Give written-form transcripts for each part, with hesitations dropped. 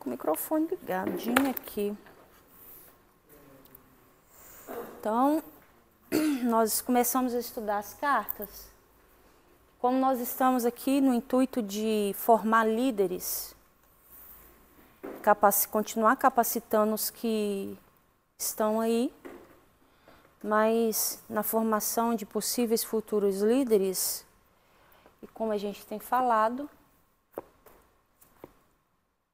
com o microfone ligadinho aqui. Então, nós começamos a estudar as cartas. Como nós estamos aqui no intuito de formar líderes, continuar capacitando os que estão aí, mas na formação de possíveis futuros líderes, e como a gente tem falado,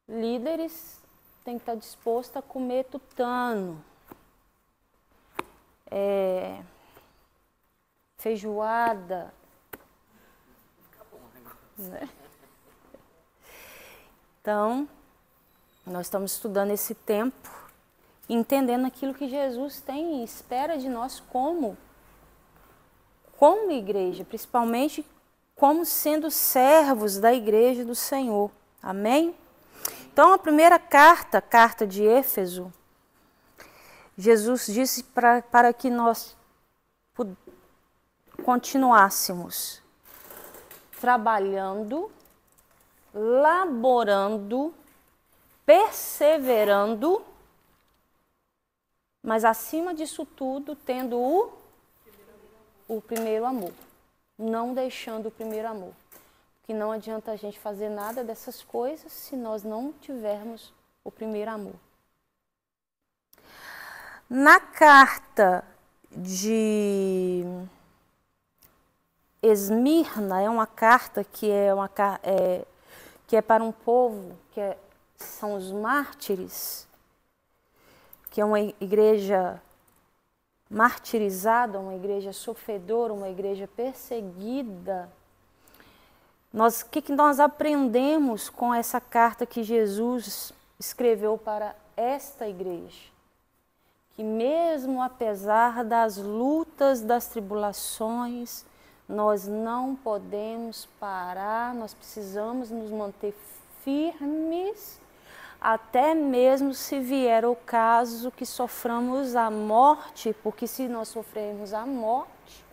líderes têm que estar dispostos a comer tutano, feijoada, né? Então, nós estamos estudando esse tempo, entendendo aquilo que Jesus tem e espera de nós como igreja, principalmente como sendo servos da igreja do Senhor. Amém? Então, a primeira carta de Éfeso, Jesus disse para que nós continuássemos trabalhando, laborando, perseverando, mas acima disso tudo, tendo o primeiro amor. Não deixando o primeiro amor. Porque não adianta a gente fazer nada dessas coisas se nós não tivermos o primeiro amor. Na carta de Esmirna, é uma carta que é para um povo são os mártires, que é uma igreja martirizada, uma igreja sofredora, uma igreja perseguida. O que nós aprendemos com essa carta que Jesus escreveu para esta igreja? Que mesmo apesar das lutas, das tribulações, nós não podemos parar, nós precisamos nos manter firmes, até mesmo se vier o caso que soframos a morte, porque se nós sofrermos a morte,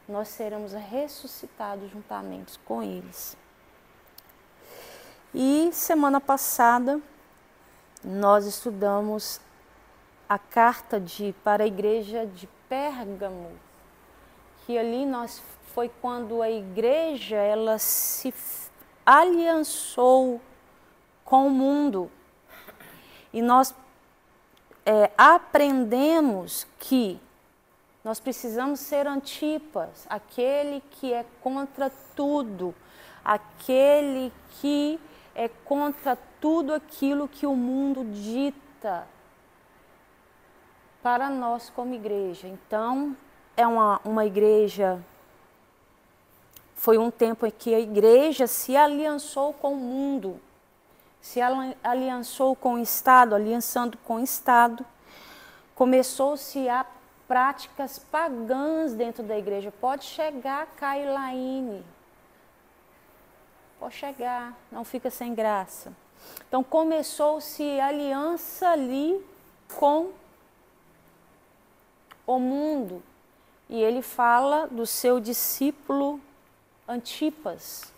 nós seremos ressuscitados juntamente com eles. E semana passada nós estudamos a carta para a igreja de Pérgamo, que ali foi quando a igreja ela se aliançou com o mundo. E nós aprendemos que nós precisamos ser Antipas, aquele que é contra tudo, aquele que é contra tudo aquilo que o mundo dita para nós como igreja. Então, é uma igreja, foi um tempo em que a igreja se aliançou com o mundo, se aliançou com o Estado, aliançando com o Estado, começou-se a práticas pagãs dentro da igreja. Pode chegar, Cailaine, pode chegar, não fica sem graça. Então começou-se aliança ali com o mundo. E ele fala do seu discípulo Antipas.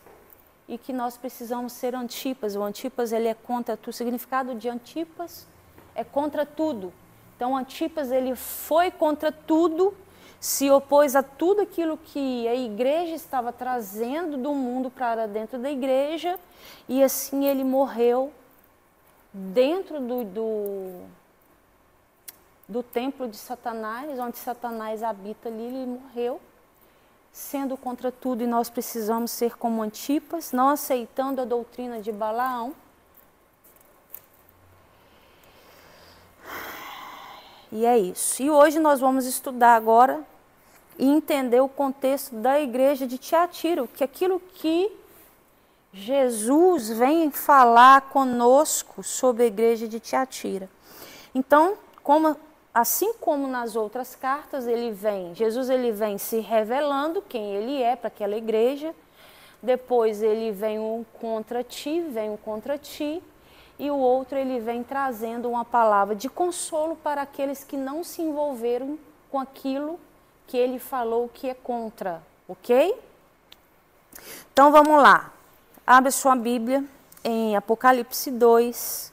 E que nós precisamos ser Antipas. O Antipas ele é contra tudo. O significado de Antipas é contra tudo. Então Antipas ele foi contra tudo, se opôs a tudo aquilo que a igreja estava trazendo do mundo para dentro da igreja, e assim ele morreu dentro do templo de Satanás, onde Satanás habita ali. Ele morreu sendo contra tudo, e nós precisamos ser como Antipas, não aceitando a doutrina de Balaão. E é isso. E hoje nós vamos estudar agora e entender o contexto da igreja de Tiatira, que aquilo que Jesus vem falar conosco sobre a igreja de Tiatira. Então, assim como nas outras cartas, Jesus vem se revelando quem ele é para aquela igreja. Depois ele vem um contra ti, e o outro ele vem trazendo uma palavra de consolo para aqueles que não se envolveram com aquilo que ele falou que é contra, ok? Então vamos lá. Abre sua Bíblia em Apocalipse 2,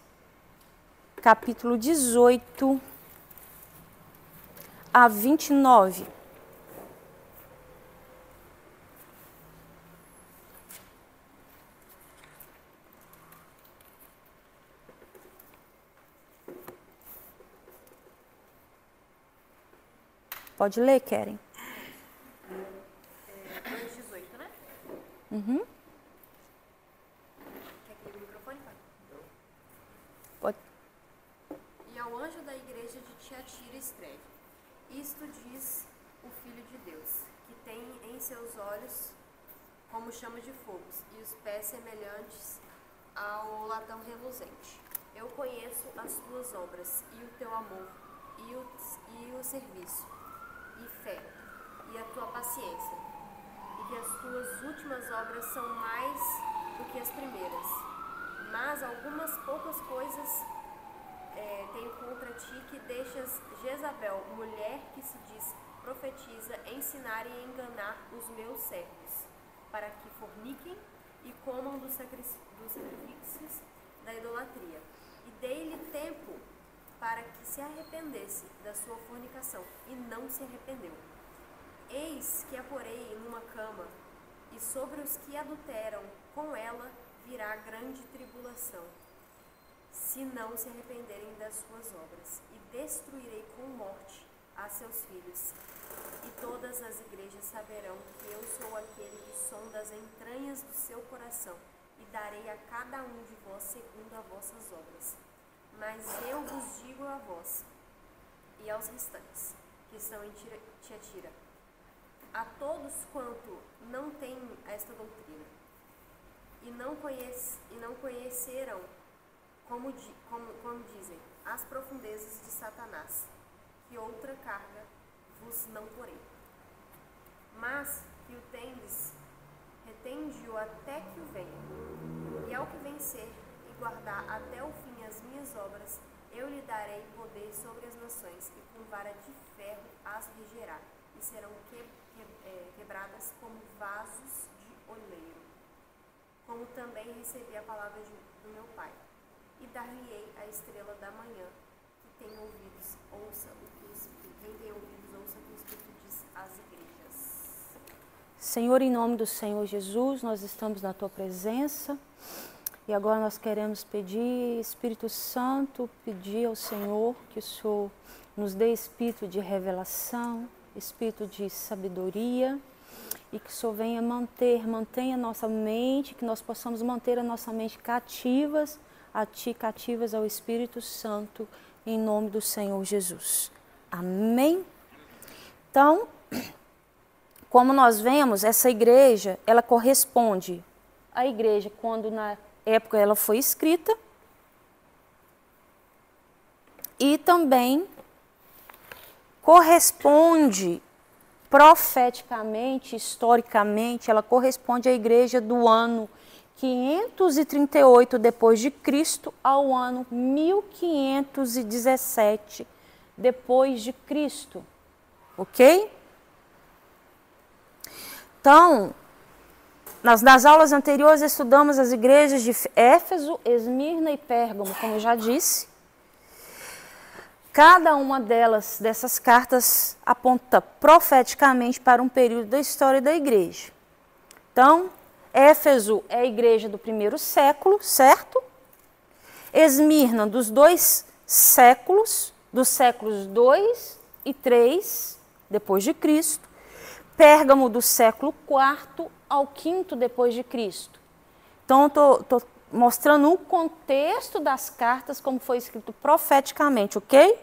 capítulo 18 a 29. Pode ler, Keren. 2:18, né? Uhum. Quer que ligue o microfone? Pode. E ao anjo da igreja de Tiatira escreve: Isto diz o Filho de Deus, que tem em seus olhos como chama de fogo, e os pés semelhantes ao latão reluzente. Eu conheço as tuas obras, e o teu amor, e o serviço, e fé, e a tua paciência, e que as tuas últimas obras são mais do que as primeiras. Mas algumas poucas coisas tenho contra ti, que deixas Jezabel, mulher que se diz profetiza, ensinar e enganar os meus servos, para que forniquem e comam dos sacrifícios da idolatria. E dei-lhe tempo para que se arrependesse da sua fornicação, e não se arrependeu. Eis que a porei numa cama, e sobre os que adulteram com ela virá grande tribulação, se não se arrependerem das suas obras. E destruirei com morte a seus filhos. E todas as igrejas saberão que eu sou aquele que sonda as entranhas do seu coração, e darei a cada um de vós segundo as vossas obras. Mas eu vos digo a vós e aos restantes que estão em Tiatira, a todos quanto não têm esta doutrina, e não conheceram, como dizem, as profundezas de Satanás, que outra carga vos não porei. Mas que o tendes, retende-o até que o venha. E ao que vencer e guardar até o fim as minhas obras, eu lhe darei poder sobre as nações, e com vara de ferro as regerá, e serão quebradas como vasos de oleiro. Como também recebi a palavra do meu Pai. E dar-lhe-ei a estrela da manhã. Que tem ouvidos, ouça o que o Espírito. Quem tem ouvidos, ouça o que o Espírito diz às igrejas. Senhor, em nome do Senhor Jesus, nós estamos na Tua presença. E agora nós queremos pedir, Espírito Santo, pedir ao Senhor que o Senhor nos dê espírito de revelação, espírito de sabedoria, e que o Senhor venha mantenha a nossa mente, que nós possamos manter a nossa mente cativas a Ti, cativas ao Espírito Santo, em nome do Senhor Jesus. Amém? Então, como nós vemos, essa igreja, ela corresponde à igreja quando na época ela foi escrita, e também corresponde profeticamente, historicamente, ela corresponde à igreja do ano 538 depois de Cristo ao ano 1517 depois de Cristo. OK? Então, nas aulas anteriores estudamos as igrejas de Éfeso, Esmirna e Pérgamo, como eu já disse. Cada uma dessas cartas aponta profeticamente para um período da história da igreja. Então, Éfeso é a igreja do primeiro século, certo? Esmirna dos 2 séculos, dos séculos 2 e 3 depois de Cristo. Pérgamo do século 4 ao 5 depois de Cristo. Então, estou mostrando o contexto das cartas, como foi escrito profeticamente, ok?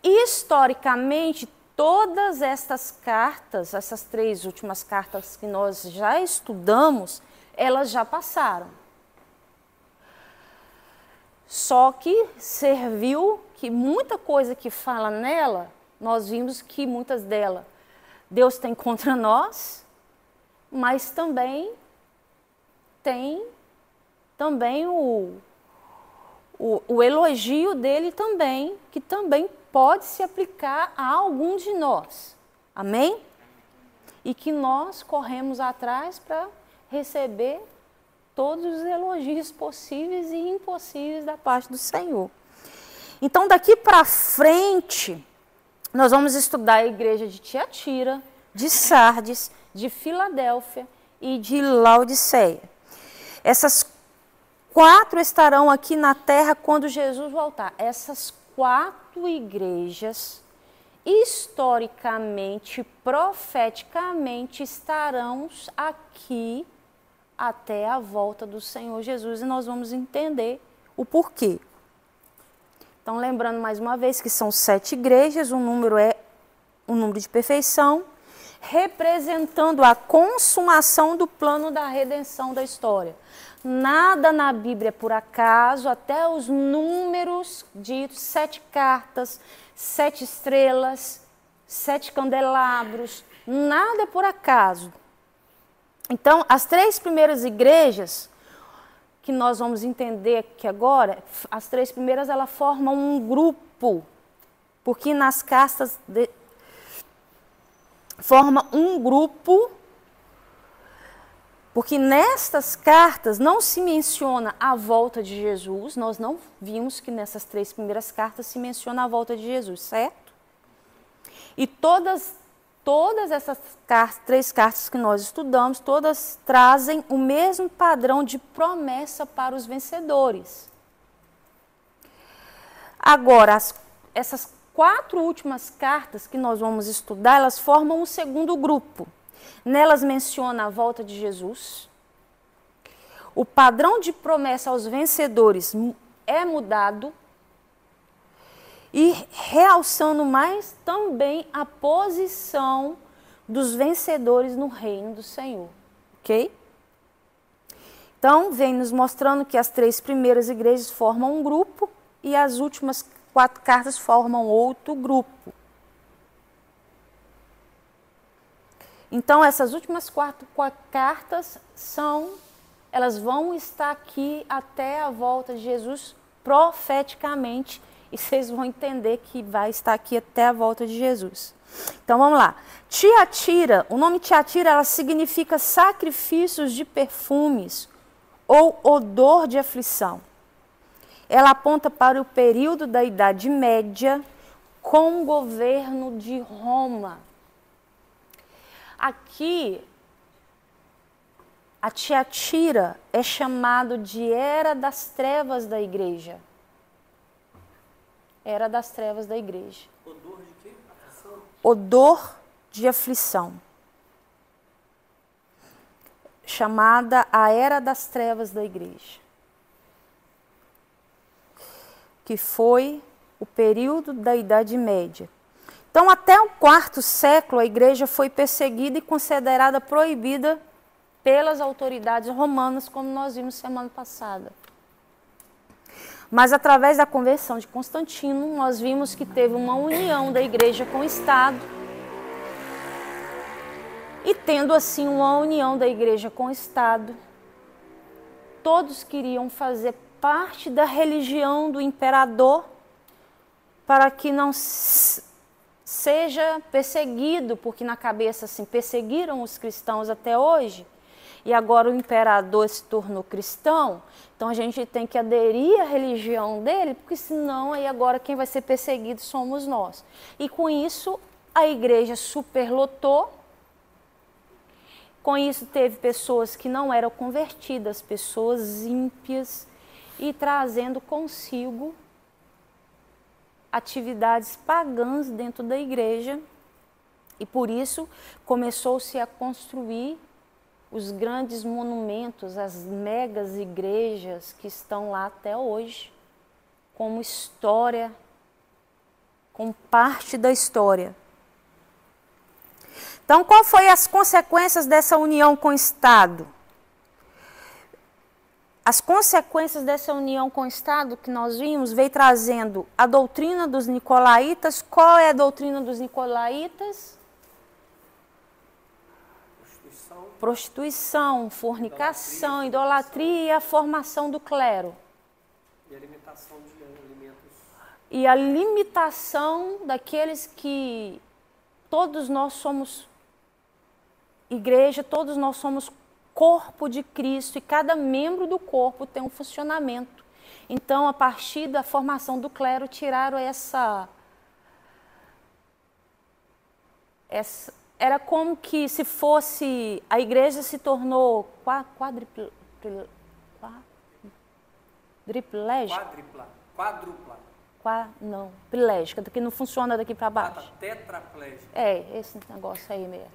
Historicamente, todas estas cartas, essas 3 últimas cartas que nós já estudamos, elas já passaram. Só que serviu que muita coisa que fala nela, nós vimos que muitas delas Deus tem contra nós, mas também tem o elogio dele também, que também pode se aplicar a algum de nós. Amém? E que nós corremos atrás para receber todos os elogios possíveis e impossíveis da parte do Senhor. Então, daqui para frente, nós vamos estudar a igreja de Tiatira, de Sardes, de Filadélfia e de Laodiceia. Essas 4 estarão aqui na terra quando Jesus voltar. Essas 4 igrejas, historicamente, profeticamente, estarão aqui até a volta do Senhor Jesus, e nós vamos entender o porquê. Então, lembrando mais uma vez que são 7 igrejas, o número é um número de perfeição, representando a consumação do plano da redenção da história. Nada na Bíblia é por acaso, até os números ditos, 7 cartas, 7 estrelas, 7 candelabros, nada é por acaso. Então, as 3 primeiras igrejas, que nós vamos entender aqui agora, as 3 primeiras, elas formam um grupo, porque nas cartas forma um grupo, porque nestas cartas não se menciona a volta de Jesus, nós não vimos que nessas 3 primeiras cartas se menciona a volta de Jesus, certo? E todas essas 3 cartas que nós estudamos, todas trazem o mesmo padrão de promessa para os vencedores. Agora, essas 4 últimas cartas que nós vamos estudar, elas formam um segundo grupo. Nelas menciona a volta de Jesus. O padrão de promessa aos vencedores é mudado. E realçando mais também a posição dos vencedores no reino do Senhor, ok? Então, vem nos mostrando que as 3 primeiras igrejas formam um grupo e as últimas 4 cartas formam outro grupo. Então, essas últimas 4 cartas elas vão estar aqui até a volta de Jesus profeticamente. E vocês vão entender que vai estar aqui até a volta de Jesus. Então, vamos lá. Tiatira, o nome Tiatira, ela significa sacrifícios de perfumes ou odor de aflição. Ela aponta para o período da Idade Média com o governo de Roma. Aqui, a Tiatira é chamado de Era das Trevas da Igreja. Era das trevas da igreja. Odor de quê? Aflição? Odor de aflição. Chamada a Era das Trevas da igreja. Que foi o período da Idade Média. Então, até o 4º século, a igreja foi perseguida e considerada proibida pelas autoridades romanas, como nós vimos semana passada. Mas através da conversão de Constantino, nós vimos que teve uma união da igreja com o Estado. E tendo assim uma união da igreja com o Estado, todos queriam fazer parte da religião do imperador para que não seja perseguido, porque na cabeça assim, perseguiram os cristãos até hoje. E agora o imperador se tornou cristão, então a gente tem que aderir à religião dele, porque senão aí agora quem vai ser perseguido somos nós. E com isso a igreja superlotou, com isso teve pessoas que não eram convertidas, pessoas ímpias, e trazendo consigo atividades pagãs dentro da igreja, e por isso começou-se a construir os grandes monumentos, as megas igrejas que estão lá até hoje, como história, como parte da história. Então, qual foi as consequências dessa união com o Estado? As consequências dessa união com o Estado que nós vimos veio trazendo a doutrina dos nicolaítas. Qual é a doutrina dos nicolaítas? Prostituição, fornicação, idolatria e a formação do clero. E a limitação de alimentos. E a limitação daqueles que todos nós somos igreja, todos nós somos corpo de Cristo e cada membro do corpo tem um funcionamento. Então, a partir da formação do clero, tiraram era como que se fosse, a igreja se tornou quadriplégica. Não, prilégica, que não funciona daqui para baixo. Tetraplégica. É, esse negócio aí mesmo.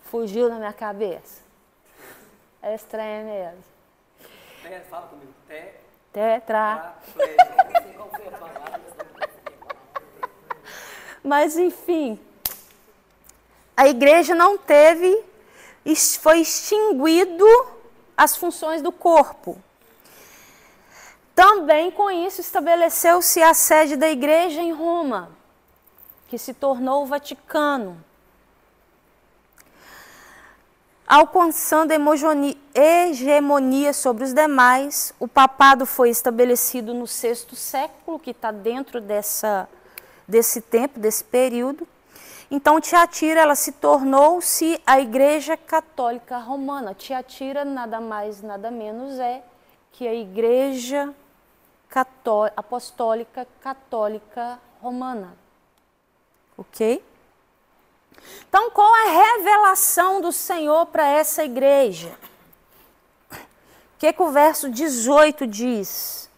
Fugiu na minha cabeça. É estranho mesmo. Fala comigo. Tetraplégica. Mas, enfim, a igreja não teve, foi extinguido as funções do corpo. Também com isso estabeleceu-se a sede da igreja em Roma, que se tornou o Vaticano, alcançando hegemonia sobre os demais. O papado foi estabelecido no VI século, que está dentro desse tempo, desse período. Então, Tiatira, ela se tornou-se a Igreja Católica Romana. Tiatira nada mais, nada menos é que a Igreja Apostólica Católica Romana. Ok? Então, qual a revelação do Senhor para essa igreja? O que o verso 18 diz?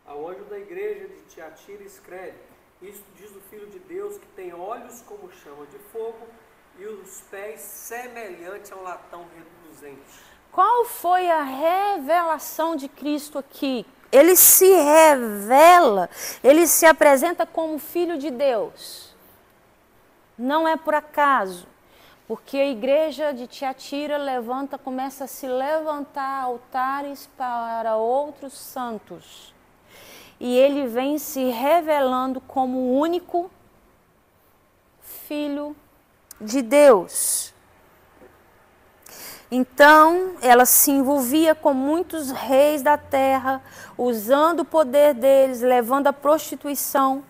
Ao anjo da igreja de Tiatira escreve: isto diz o Filho de Deus, que tem olhos como chama de fogo e os pés semelhantes a um latão reluzente. Qual foi a revelação de Cristo aqui? Ele se revela, ele se apresenta como Filho de Deus. Não é por acaso, porque a igreja de Tiatira começa a se levantar altares para outros santos. E ele vem se revelando como o único Filho de Deus. Então, ela se envolvia com muitos reis da terra, usando o poder deles, levando à prostituição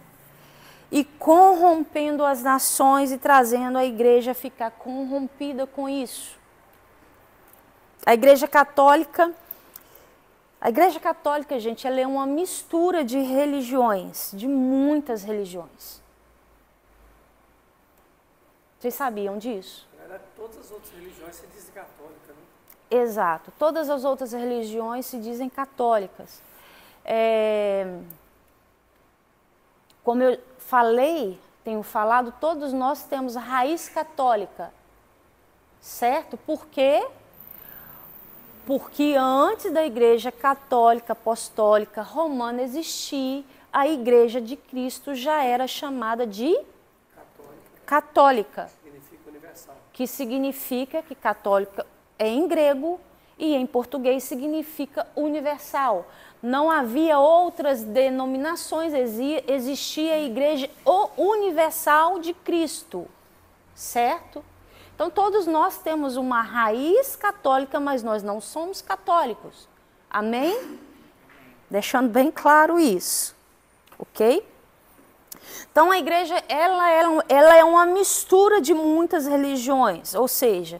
e corrompendo as nações e trazendo a igreja a ficar corrompida com isso. A Igreja Católica, gente, ela é uma mistura de religiões, de muitas religiões. Vocês sabiam disso? Todas as outras religiões se dizem católicas, né? Exato. Todas as outras religiões se dizem católicas. Como eu tenho falado, todos nós temos raiz católica. Certo? Por quê? Porque antes da Igreja Católica Apostólica Romana existir, a Igreja de Cristo já era chamada de católica. Que significa que católica é em grego e em português significa universal. Não havia outras denominações, existia a Igreja Universal de Cristo, certo? Então todos nós temos uma raiz católica, mas nós não somos católicos. Amém? Deixando bem claro isso, ok? Então, a igreja, ela é uma mistura de muitas religiões, ou seja...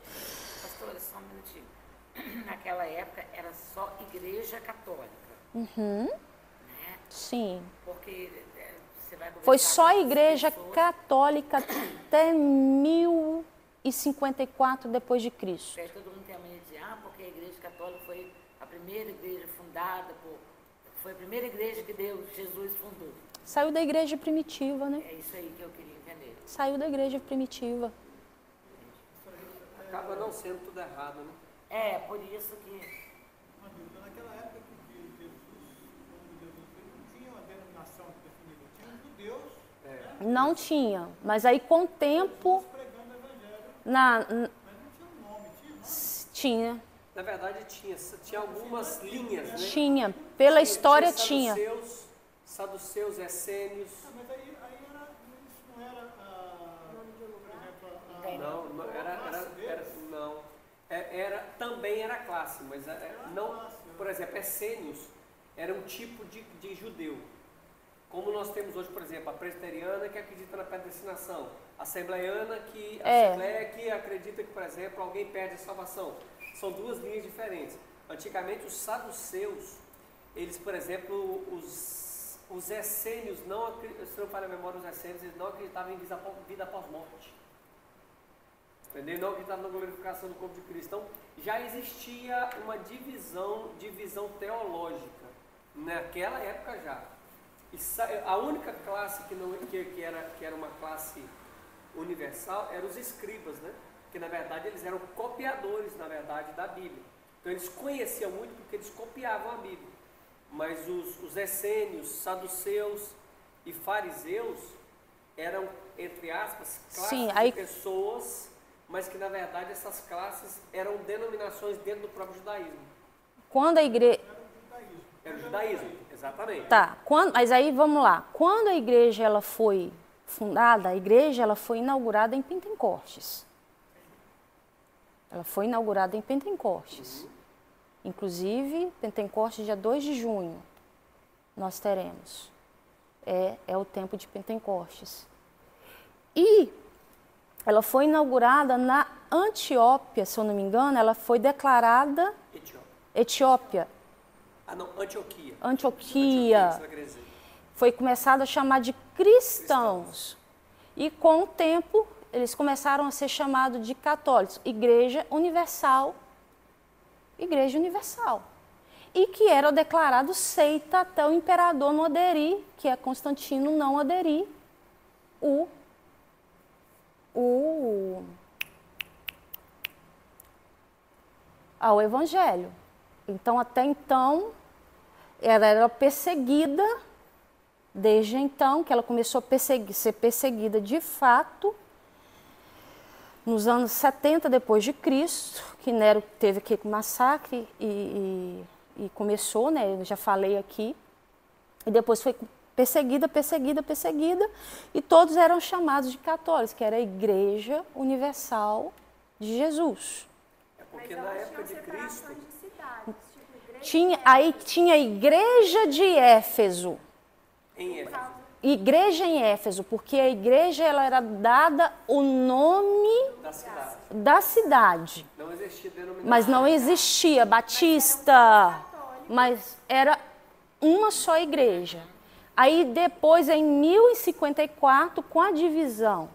Pastora, só um minutinho. Naquela época, era só igreja católica. Uhum. Né? Sim. Porque você vai conversar foi só com a igreja pessoas... católica até 1054 depois de Cristo. Todo mundo tem a mania de porque a igreja católica foi a primeira igreja fundada, foi a primeira igreja que Jesus fundou. Saiu da igreja primitiva, né? É isso aí que eu queria entender. Saiu da igreja primitiva. Acaba não sendo tudo errado, né? Por isso que... Naquela época que Jesus veio, não tinha uma denominação definida, tinha um judeus. Não tinha, mas aí com o tempo... Pregando o evangelho. Mas não tinha um nome, tinha. Na verdade, tinha algumas linhas, né? Tinha, pela história tinha. Saduceus, essênios. Mas aí isso não era, também era classe, mas não, por exemplo, essênios era um tipo de judeu. Como nós temos hoje, por exemplo, a presbiteriana que acredita na predestinação, a assembleiana que, assembleia que acredita que, por exemplo, alguém perde a salvação. São duas linhas diferentes. Antigamente, os saduceus, eles, por exemplo, os essênios, se não falha a memória, os essênios, eles não acreditavam em vida após morte. Entendeu? Não acreditavam na glorificação do corpo de Cristo. Então, já existia uma divisão teológica, naquela época já. E a única classe que era uma classe universal eram os escribas, né? Que na verdade eles eram copiadores, na verdade, da Bíblia. Então eles conheciam muito porque eles copiavam a Bíblia. Mas os essênios, saduceus e fariseus eram, entre aspas, classes de pessoas, mas que na verdade essas classes eram denominações dentro do próprio judaísmo. Quando a igreja... Era o judaísmo, exatamente. Tá, mas aí vamos lá. Quando a igreja ela foi fundada, a igreja ela foi inaugurada em Pentecostes. Ela foi inaugurada em Pentecostes. Inclusive, Pentecostes, dia 2 de junho, nós teremos. É o tempo de Pentecostes. E ela foi inaugurada na Etiópia, se eu não me engano, ela foi declarada... Etiópia. Ah, não, Antioquia. Antioquia. Foi começado a chamar de cristãos. E com o tempo, eles começaram a ser chamados de católicos. Igreja Universal. Igreja Universal. E que era declarado seita até o imperador não aderir, que é Constantino não aderir ao evangelho. Então, até então, ela era perseguida, desde então, que ela começou a ser perseguida de fato, nos anos 70 depois de Cristo, que Nero teve aquele massacre e começou, né, eu já falei aqui, e depois foi perseguida, e todos eram chamados de católicos, que era a Igreja Universal de Jesus. É porque na época de Cristo... Tinha a igreja de Éfeso. Em Éfeso. Igreja em Éfeso, porque a igreja ela era dada o nome da cidade. Não existia denominação. Mas não existia batista, mas era uma só igreja. Aí depois, em 1054, com a divisão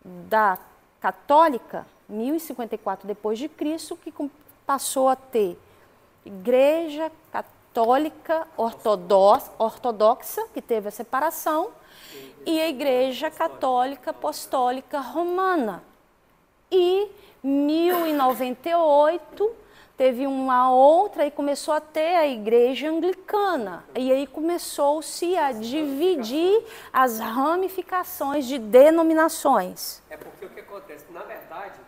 da católica, 1054 depois de Cristo, que passou a ter Igreja Católica Ortodoxa, que teve a separação, e a Igreja Católica Apostólica Romana. E 1098 teve uma outra e começou a ter a Igreja Anglicana. E aí começou-se a dividir as ramificações de denominações. É porque o que acontece? Na verdade,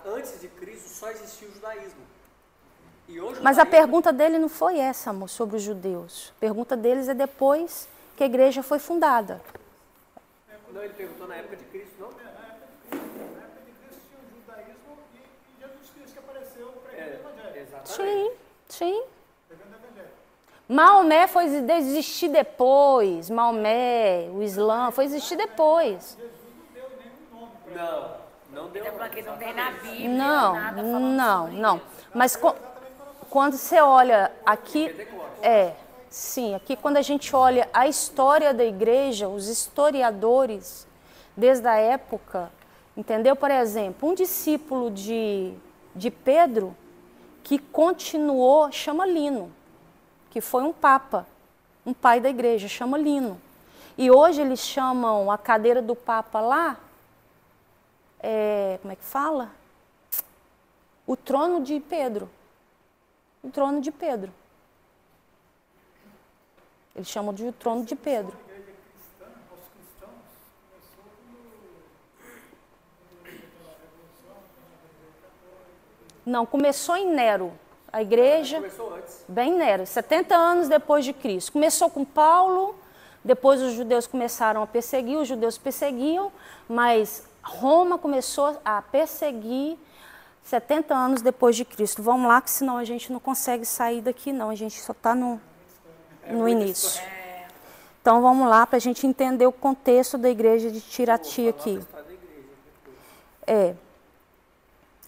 antes de Cristo só existia o judaísmo. Mas a pergunta dele não foi essa, amor, sobre os judeus. A pergunta deles é depois que a igreja foi fundada. Não, ele perguntou na época de Cristo, não? Na época de Cristo tinha o judaísmo e Jesus Cristo que apareceu pregando o evangelho. Exatamente. Sim. Pregando o evangelho. Maomé foi existir depois. Maomé, o Islã, foi existir depois. Jesus não deu nenhum nome para ele. Não deu. Até porque não tem na Bíblia nada Não. falando sobre isso. Mas quando você olha aqui, sim, aqui quando a gente olha a história da igreja, os historiadores, desde a época, entendeu? Por exemplo, um discípulo de Pedro, que continuou, chama Lino, que foi um papa, um pai da igreja, chama Lino. E hoje eles chamam a cadeira do papa lá, como é que fala? O trono de Pedro. O trono de Pedro. Eles chamam de o trono de Pedro. A igreja cristã, os cristãos, começou quando aquela revolução, Não, começou em Nero. A igreja, Começou antes. bem Nero, 70 anos depois de Cristo. Começou com Paulo, depois os judeus começaram a perseguir, os judeus perseguiam, mas Roma começou a perseguir 70 anos depois de Cristo. Vamos lá, que senão a gente não consegue sair daqui, não. A gente só está no início. Então vamos lá para a gente entender o contexto da igreja de Tiatira aqui.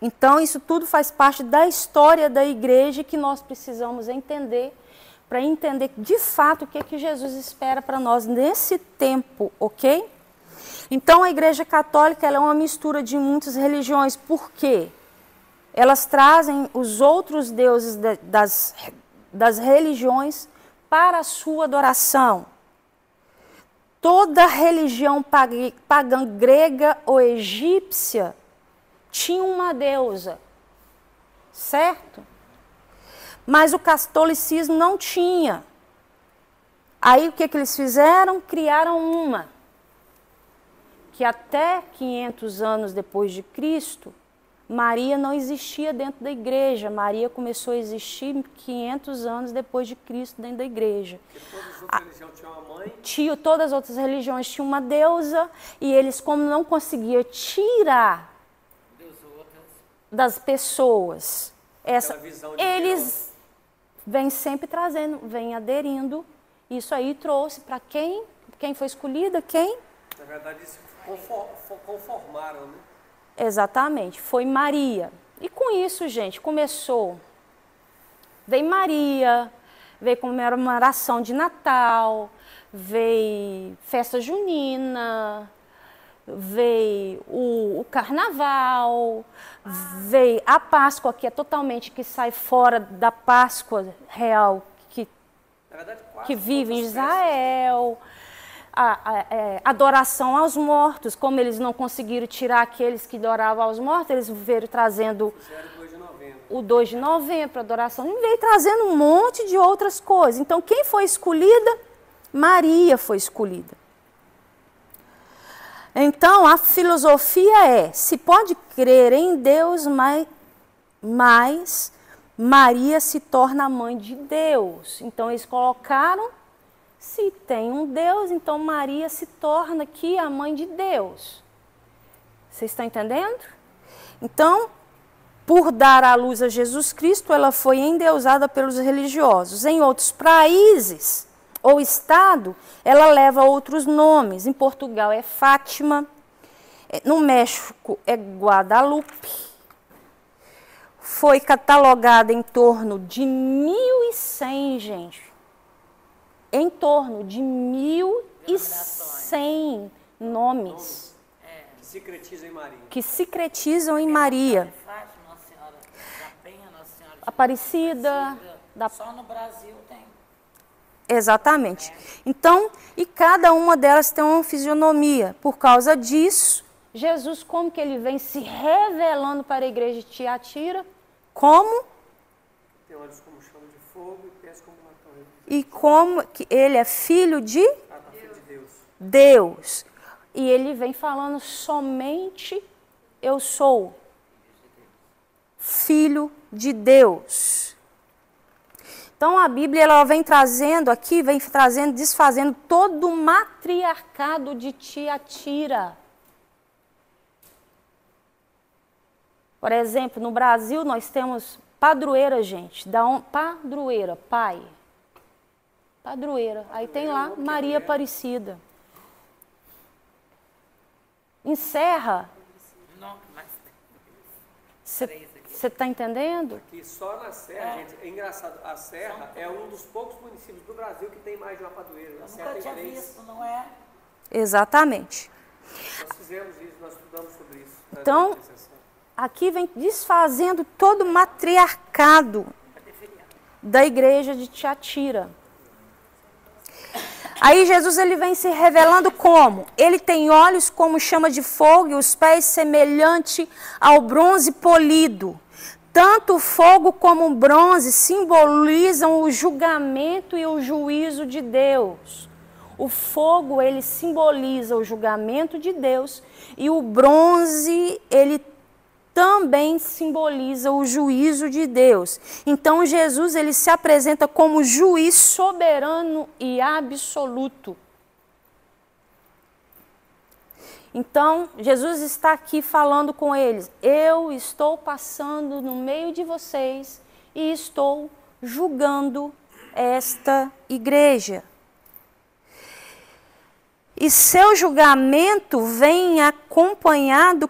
Então isso tudo faz parte da história da igreja que nós precisamos entender para entender de fato o que é que Jesus espera para nós nesse tempo, ok? Então a igreja católica ela é uma mistura de muitas religiões. Por quê? Elas trazem os outros deuses das religiões para a sua adoração. Toda religião pagã grega ou egípcia tinha uma deusa, certo? Mas o catolicismo não tinha. Aí o que eles fizeram? Criaram uma, que até 500 anos depois de Cristo, Maria não existia dentro da igreja. Maria começou a existir 500 anos depois de Cristo dentro da igreja. Porque todas as outras religiões tinham uma mãe. Todas as outras religiões tinham uma deusa, e eles, como não conseguiam tirar das pessoas eles vêm sempre trazendo, vêm aderindo. Isso aí trouxe para quem foi escolhida, quem? Na verdade, isso conformaram, né? Exatamente, foi Maria. E com isso, gente, veio Maria, veio comemoração de Natal, veio festa junina, veio o carnaval, veio a Páscoa, que é totalmente, que sai fora da Páscoa real, que vive em Israel. A adoração aos mortos, como eles não conseguiram tirar aqueles que adoravam aos mortos, eles veio trazendo o 2 de novembro, a adoração, e veio trazendo um monte de outras coisas. Então, quem foi escolhida? Maria foi escolhida. Então, a filosofia é, se pode crer em Deus, mas Maria se torna a mãe de Deus. Então, eles colocaram, se tem um Deus, então Maria se torna aqui a mãe de Deus. Vocês estão entendendo? Então, por dar à luz a Jesus Cristo, ela foi endeusada pelos religiosos. Em outros países ou estado, ela leva outros nomes. Em Portugal é Fátima, no México é Guadalupe. Foi catalogada em torno de 1.100, gente. Em torno de 1.100 nomes que secretizam em Maria. Que secretizam em Maria. Aparecida. Só no Brasil tem. Exatamente. Então, e cada uma delas tem uma fisionomia. Por causa disso, Jesus, como que ele vem se revelando para a igreja de Tiatira? Como? Tem olhos como chama de fogo e pés como uma torre. E como que ele é filho de Deus. Deus. E ele vem falando somente eu sou filho de Deus. Então a Bíblia ela vem trazendo aqui, desfazendo todo o matriarcado de Tiatira. Por exemplo, no Brasil nós temos padroeira, gente. Padroeira, pai. Padroeira. Aí tem lá Maria Aparecida. Em Serra. Você está entendendo? Aqui só na Serra, gente, é engraçado. A Serra é um dos poucos municípios do Brasil que tem mais de uma padroeira. A Serra tem 3. Visto, não é? Exatamente. Nós fizemos isso, nós estudamos sobre isso. Então, aqui vem desfazendo todo o matriarcado da igreja de Tiatira. Aí Jesus ele vem se revelando como? Ele tem olhos como chama de fogo e os pés semelhante ao bronze polido. Tanto o fogo como o bronze simbolizam o julgamento e o juízo de Deus. O fogo ele simboliza o julgamento de Deus e o bronze ele também simboliza o juízo de Deus. Então Jesus ele se apresenta como juiz soberano e absoluto. Então Jesus está aqui falando com eles. Eu estou passando no meio de vocês e estou julgando esta igreja. e seu julgamento vem acompanhado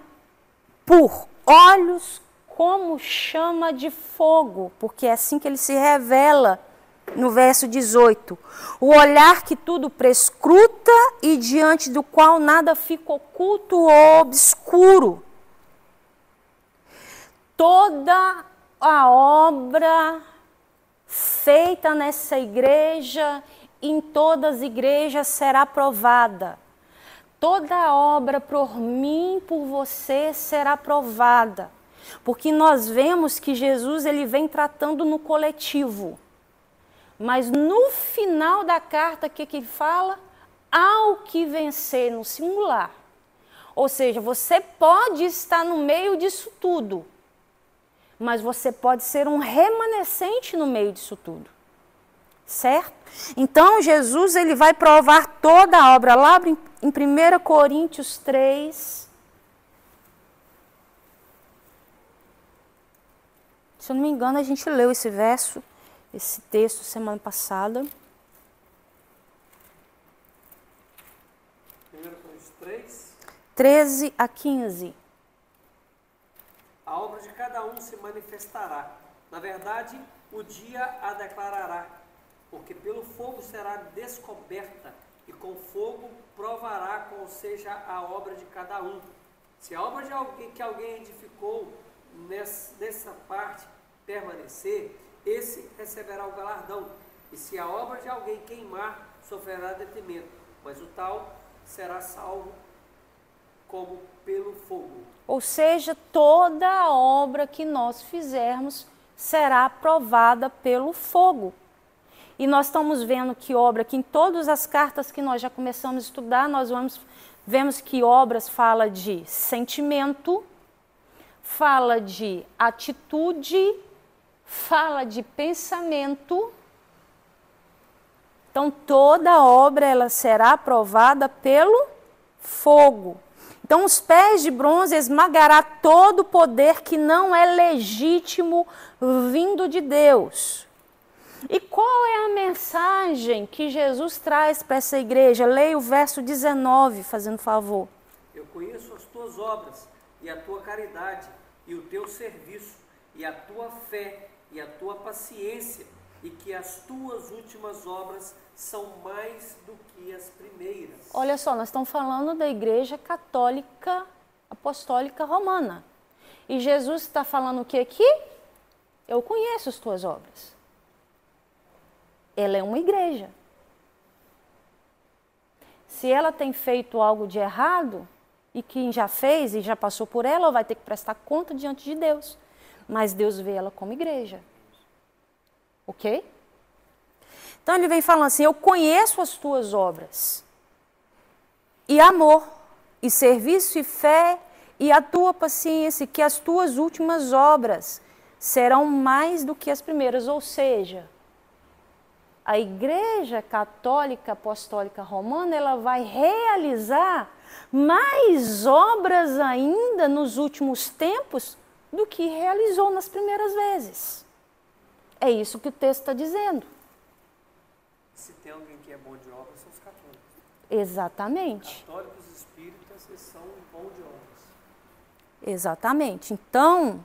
por olhos como chama de fogo, porque é assim que ele se revela no verso 18. O olhar que tudo prescruta e diante do qual nada fica oculto ou obscuro. Toda a obra feita nessa igreja, em todas as igrejas será aprovada. Toda obra por mim, por você, será aprovada. Porque nós vemos que Jesus ele vem tratando no coletivo. Mas no final da carta, o que ele fala? Ao que vencer, no singular. Ou seja, você pode estar no meio disso tudo, mas você pode ser um remanescente no meio disso tudo. Certo? Então, Jesus ele vai provar toda a obra. Lá em 1 Coríntios 3. Se eu não me engano, a gente leu esse verso, esse texto semana passada. 1 Coríntios 3. 13 a 15. A obra de cada um se manifestará. Na verdade, o dia a declarará, porque pelo fogo será descoberta, e com fogo provará qual seja a obra de cada um. Se a obra de alguém que alguém edificou nessa parte permanecer, esse receberá o galardão. E se a obra de alguém queimar, sofrerá detrimento, mas o tal será salvo como pelo fogo. Ou seja, toda a obra que nós fizermos será aprovada pelo fogo. E nós estamos vendo que obra, que em todas as cartas que nós já começamos a estudar, nós vemos que obras fala de sentimento, fala de atitude, fala de pensamento. Então, toda obra ela será aprovada pelo fogo. Então, os pés de bronze esmagará todo o poder que não é legítimo vindo de Deus. E qual é a mensagem que Jesus traz para essa igreja? Leia o verso 19, fazendo favor. Eu conheço as tuas obras, e a tua caridade, e o teu serviço, e a tua fé, e a tua paciência, e que as tuas últimas obras são mais do que as primeiras. Olha só, nós estamos falando da igreja católica apostólica romana. E Jesus está falando o que aqui? Eu conheço as tuas obras. Ela é uma igreja. Se ela tem feito algo de errado, e quem já fez e já passou por ela, vai ter que prestar conta diante de Deus. Mas Deus vê ela como igreja. Ok? Então ele vem falando assim, eu conheço as tuas obras. E amor, e serviço, e fé, e a tua paciência, que as tuas últimas obras serão mais do que as primeiras. Ou seja, a Igreja Católica Apostólica Romana, ela vai realizar mais obras ainda nos últimos tempos do que realizou nas primeiras vezes. É isso que o texto está dizendo. Se tem alguém que é bom de obras, são os católicos. Exatamente. Católicos espíritas, eles são bons de obras. Exatamente. Então,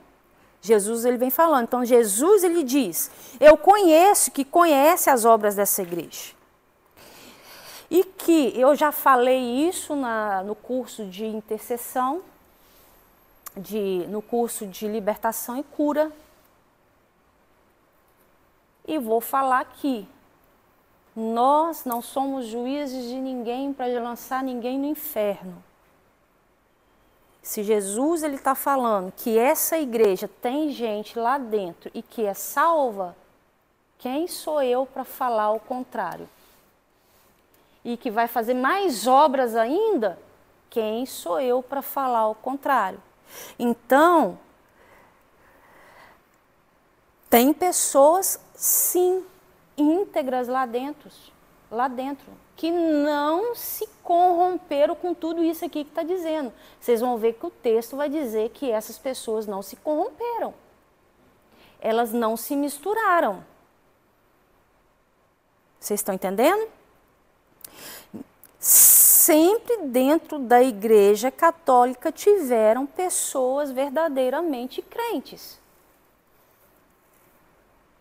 Jesus ele vem falando. Então, Jesus ele diz, eu conheço, que conhece as obras dessa igreja. E que eu já falei isso no curso de intercessão, no curso de libertação e cura. E vou falar aqui. Nós não somos juízes de ninguém para lançar ninguém no inferno. Se Jesus ele está falando que essa igreja tem gente lá dentro e que é salva, quem sou eu para falar o contrário? E que vai fazer mais obras ainda, quem sou eu para falar o contrário? Então, tem pessoas, sim, íntegras lá dentro, que não se corromperam com tudo isso aqui que está dizendo. Vocês vão ver que o texto vai dizer que essas pessoas não se corromperam. Elas não se misturaram. Vocês estão entendendo? sempre dentro da Igreja Católica tiveram pessoas verdadeiramente crentes.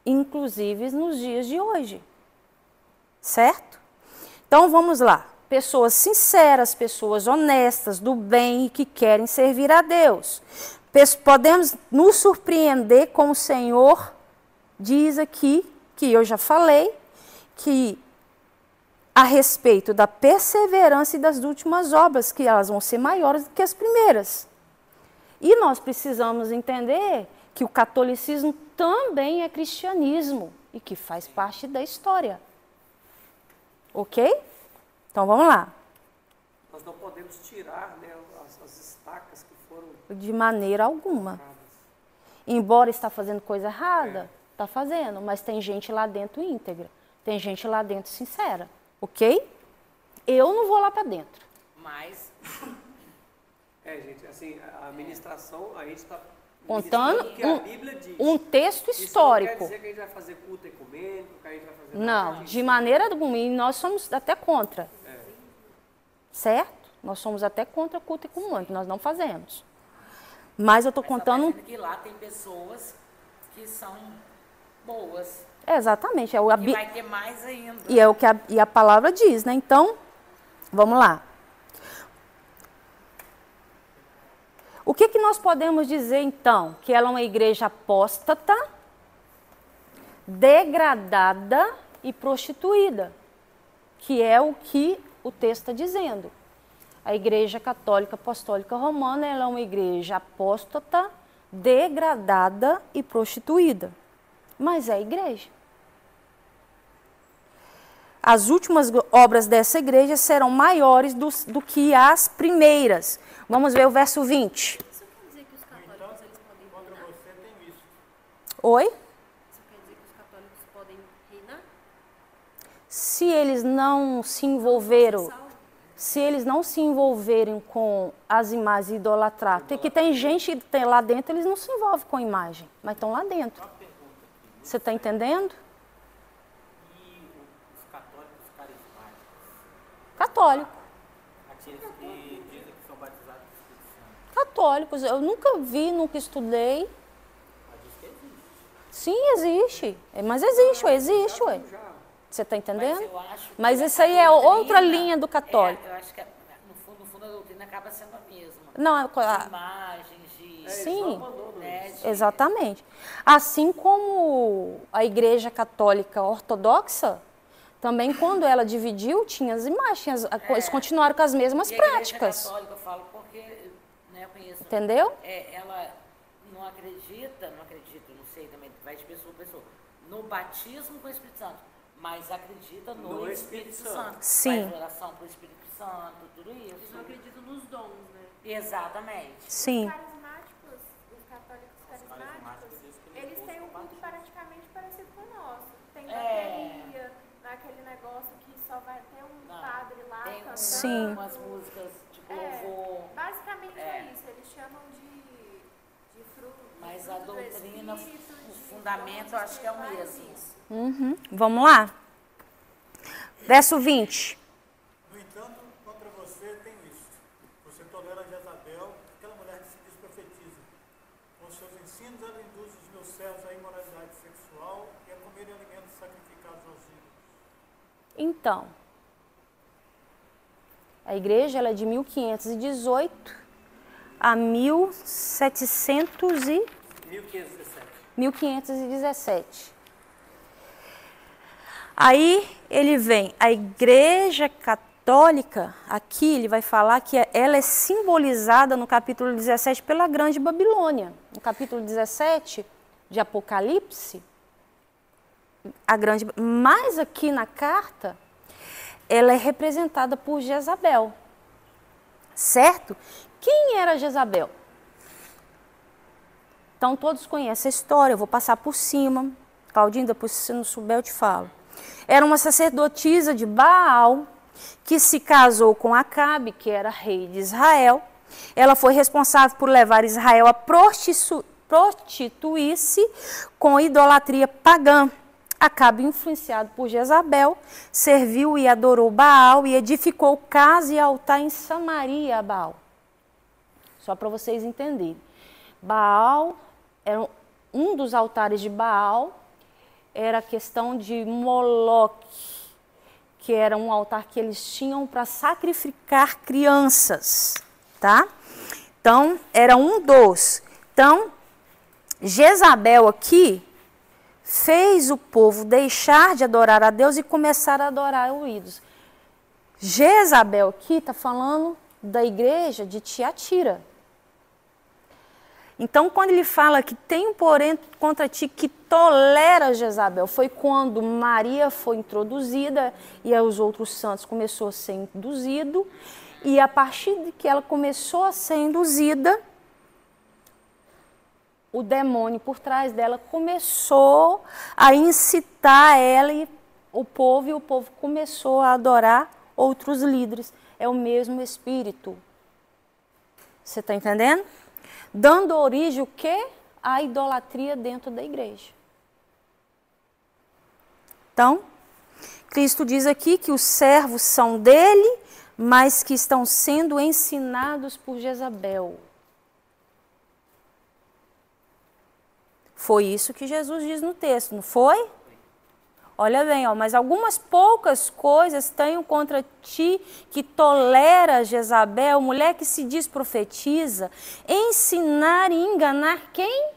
Inclusive nos dias de hoje. Certo? Então vamos lá. Pessoas sinceras, pessoas honestas, do bem e que querem servir a Deus. Podemos nos surpreender com o Senhor diz aqui, que eu já falei, que a respeito da perseverança e das últimas obras, que elas vão ser maiores do que as primeiras. E nós precisamos entender que o catolicismo também é cristianismo e que faz parte da história. Ok? Então vamos lá. Nós não podemos tirar, né, as estacas que foram... De maneira alguma. Embora está fazendo coisa errada, está fazendo, mas tem gente lá dentro íntegra. Tem gente lá dentro sincera. Ok? Eu não vou lá para dentro. Mas... gente, assim, a ministração, a gente está... Contando o que a Bíblia diz. Um texto histórico. Isso não quer dizer que a gente vai fazer culto ecumênico, que a gente vai fazer... Não, de maneira alguma. E nós somos até contra. Certo? Nós somos até contra culto ecumênico, nós não fazemos. Mas eu estou contando... que lá tem pessoas que são boas. Exatamente. E vai ter mais ainda. E é o que a palavra diz, né? Então, vamos lá. O que nós podemos dizer, então? Que ela é uma igreja apóstata, degradada e prostituída. Que é o que o texto está dizendo. A Igreja Católica Apostólica Romana ela é uma igreja apóstata, degradada e prostituída. Mas é a igreja. As últimas obras dessa igreja serão maiores do que as primeiras. Vamos ver o verso 20. Isso quer dizer que os católicos eles podem Contra reinar? você tem isso. Oi? Isso quer dizer que os católicos podem reinar? Se eles não se envolveram, se eles não se envolverem com as imagens e idolatrar, porque tem gente que tem lá dentro, eles não se envolvem com a imagem, mas estão lá dentro. Você está entendendo? E os católicos carismáticos? Católico. Aqueles que dizem que são batizados com o Espírito Santo? Católicos. Eu nunca vi, nunca estudei. Mas diz que existe. Sim, existe. Mas existe, ué. Você está entendendo? eu acho Mas que isso a aí é outra doutrina linha do católico. eu acho que, no fundo, a doutrina acaba sendo a mesma. Não, De imagens, de... sim, né, de- exatamente. Assim como a Igreja Católica Ortodoxa, também quando ela dividiu, tinha as imagens, eles continuaram com as mesmas E a práticas. Igreja Católica, eu falo porque, né, eu conheço... Entendeu? Ela não acredita, não sei também, vai de pessoa a pessoa, no batismo com o Espírito Santo, mas acredita no Espírito Santo. Sim. Faz oração para o Espírito Santo, tudo isso. Eles não acreditam nos dons, né? Exatamente. Sim. Carismáticos, os católicos carismáticos, eles têm um culto praticamente parecido com o nosso. Tem bateria, naquele negócio que só vai ter um padre lá Tem cantando. Sim. umas músicas tipo louvor, Basicamente é isso, eles chamam de fruto. mas fruto a do doutrina, Espírito, o de fundamento, eu acho que é o dons mesmo. espirituais. Vamos lá. Verso 20. No entanto, contra você tem isso. Você tolera Jezabel, aquela mulher que se diz profetiza. Com seus ensinos, ela induz os meus servos à imoralidade sexual e a comerem alimentos sacrificados aos ídolos. Então, a igreja ela é de 1518 a 1517. Aí ele vem, a Igreja Católica, aqui ele vai falar que ela é simbolizada no capítulo 17 pela Grande Babilônia. No capítulo 17 de Apocalipse, mas aqui na carta, ela é representada por Jezabel. Certo? Quem era Jezabel? Então todos conhecem a história, eu vou passar por cima. Claudinho, depois se você não souber eu te falo. Era uma sacerdotisa de Baal, que se casou com Acabe, que era rei de Israel. Ela foi responsável por levar Israel a prostituir-se com idolatria pagã. Acabe, influenciado por Jezabel, serviu e adorou Baal e edificou casa e altar em Samaria a Baal. Só para vocês entenderem. Baal, era um dos altares de Baal, era a questão de Moloque, que era um altar que eles tinham para sacrificar crianças, tá? Então, era um dos. Então, Jezabel aqui fez o povo deixar de adorar a Deus e começar a adorar os ídolos. Jezabel aqui está falando da igreja de Tiatira. Então, quando ele fala que tem um porém contra ti que tolera Jezabel, foi quando Maria foi introduzida e os outros santos começou a ser induzido. E a partir de que ela começou a ser induzida, o demônio por trás dela começou a incitar ela e o povo começou a adorar outros líderes. É o mesmo espírito. Você está entendendo? Dando origem o quê? A idolatria dentro da igreja. Então, Cristo diz aqui que os servos são dele, mas que estão sendo ensinados por Jezabel. Foi isso que Jesus diz no texto, não foi? Olha bem, ó, mas algumas poucas coisas tenho contra ti que tolera Jezabel, mulher que se diz profetiza, ensinar e enganar quem?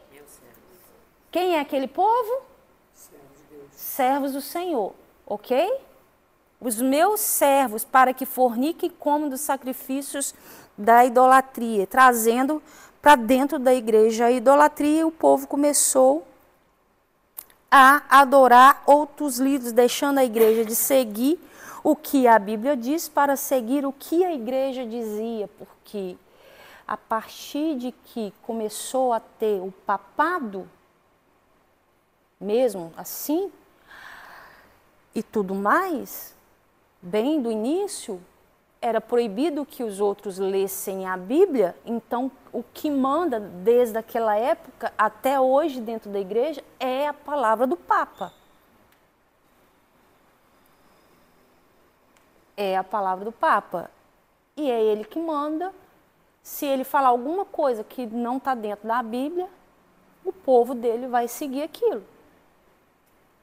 Quem é aquele povo? Servos do Senhor, ok? Os meus servos, para que forniquem e comam dos sacrifícios da idolatria, trazendo para dentro da igreja a idolatria, e o povo começou a adorar outros líderes, deixando a igreja de seguir o que a Bíblia diz para seguir o que a igreja dizia, porque a partir de que começou a ter o papado, mesmo assim, e tudo mais, bem do início, era proibido que os outros lessem a Bíblia, então o que manda desde aquela época até hoje dentro da igreja é a palavra do Papa. É a palavra do Papa. E é ele que manda. Se ele falar alguma coisa que não está dentro da Bíblia, o povo dele vai seguir aquilo.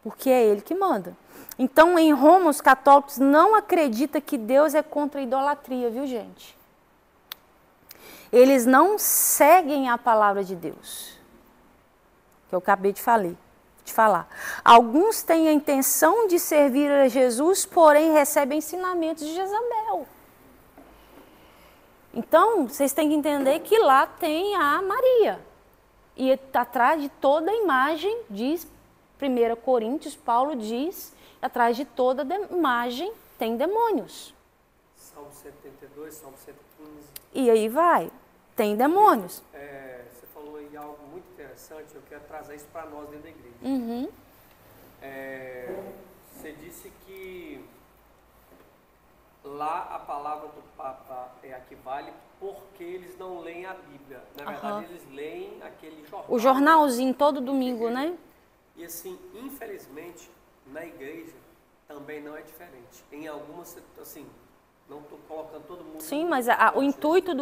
Porque é ele que manda. Então, em Roma, os católicos não acreditam que Deus é contra a idolatria, viu, gente? Eles não seguem a palavra de Deus, que eu acabei de falar. Alguns têm a intenção de servir a Jesus, porém recebem ensinamentos de Jezabel. Então, vocês têm que entender que lá tem a Maria. E atrás de toda a imagem, diz 1 Coríntios, Paulo diz, atrás de toda imagem tem demônios. Salmo 132, Salmo 115. E aí vai, tem demônios. Você falou aí algo muito interessante, eu quero trazer isso para nós dentro da igreja. Uhum. Você disse que lá a palavra do Papa é a que vale porque eles não leem a Bíblia. Na verdade, eles leem aquele jornal. O jornalzinho todo domingo, né? E assim, infelizmente, na igreja também não é diferente. Em algumas, assim, não estou colocando todo mundo... Sim, mas o intuito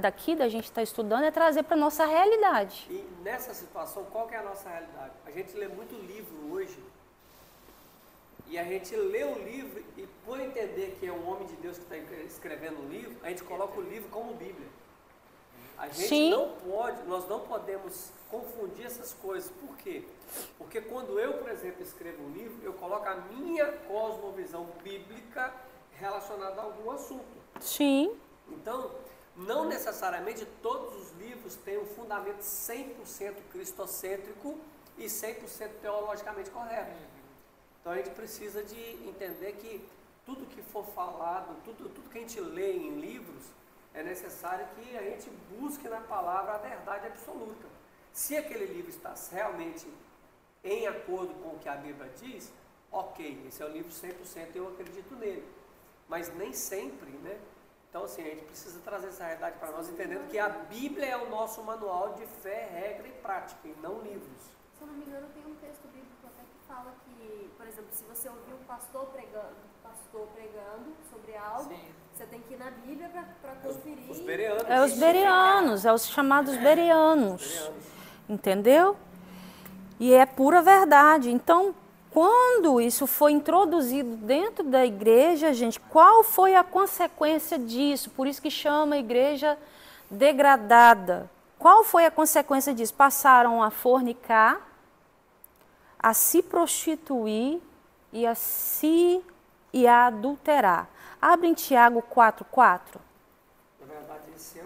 daqui, da gente estar estudando, é trazer para a nossa realidade. E nessa situação, qual que é a nossa realidade? A gente lê muito livro hoje, e a gente lê o livro, e por entender que é um homem de Deus que está escrevendo um livro, a gente coloca o livro como Bíblia. A gente nós não podemos confundir essas coisas. Por quê? Porque quando eu, por exemplo, escrevo um livro, eu coloco a minha cosmovisão bíblica relacionada a algum assunto. Sim. Então, não necessariamente todos os livros têm um fundamento 100% cristocêntrico e 100% teologicamente correto. Então, a gente precisa de entender que tudo que for falado, tudo que a gente lê em livros, é necessário que a gente busque na palavra a verdade absoluta. Se aquele livro está realmente em acordo com o que a Bíblia diz, ok, esse é o livro 100%, eu acredito nele. Mas nem sempre, né? Então, assim, a gente precisa trazer essa realidade para nós, entendendo que a Bíblia é o nosso manual de fé, regra e prática, e não livros. Se eu não me engano, tem um texto bíblico até que fala que, por exemplo, se você ouvir um pastor pregando sobre algo, Sim. você tem que ir na Bíblia para conferir. Os bereanos. É os bereanos, é os chamados bereanos. Entendeu? E é pura verdade. Então, quando isso foi introduzido dentro da igreja, gente, qual foi a consequência disso? Por isso que chama igreja degradada. Qual foi a consequência disso? Passaram a fornicar, a se prostituir e a adulterar. Abre em Tiago 4:4. Na verdade, esse é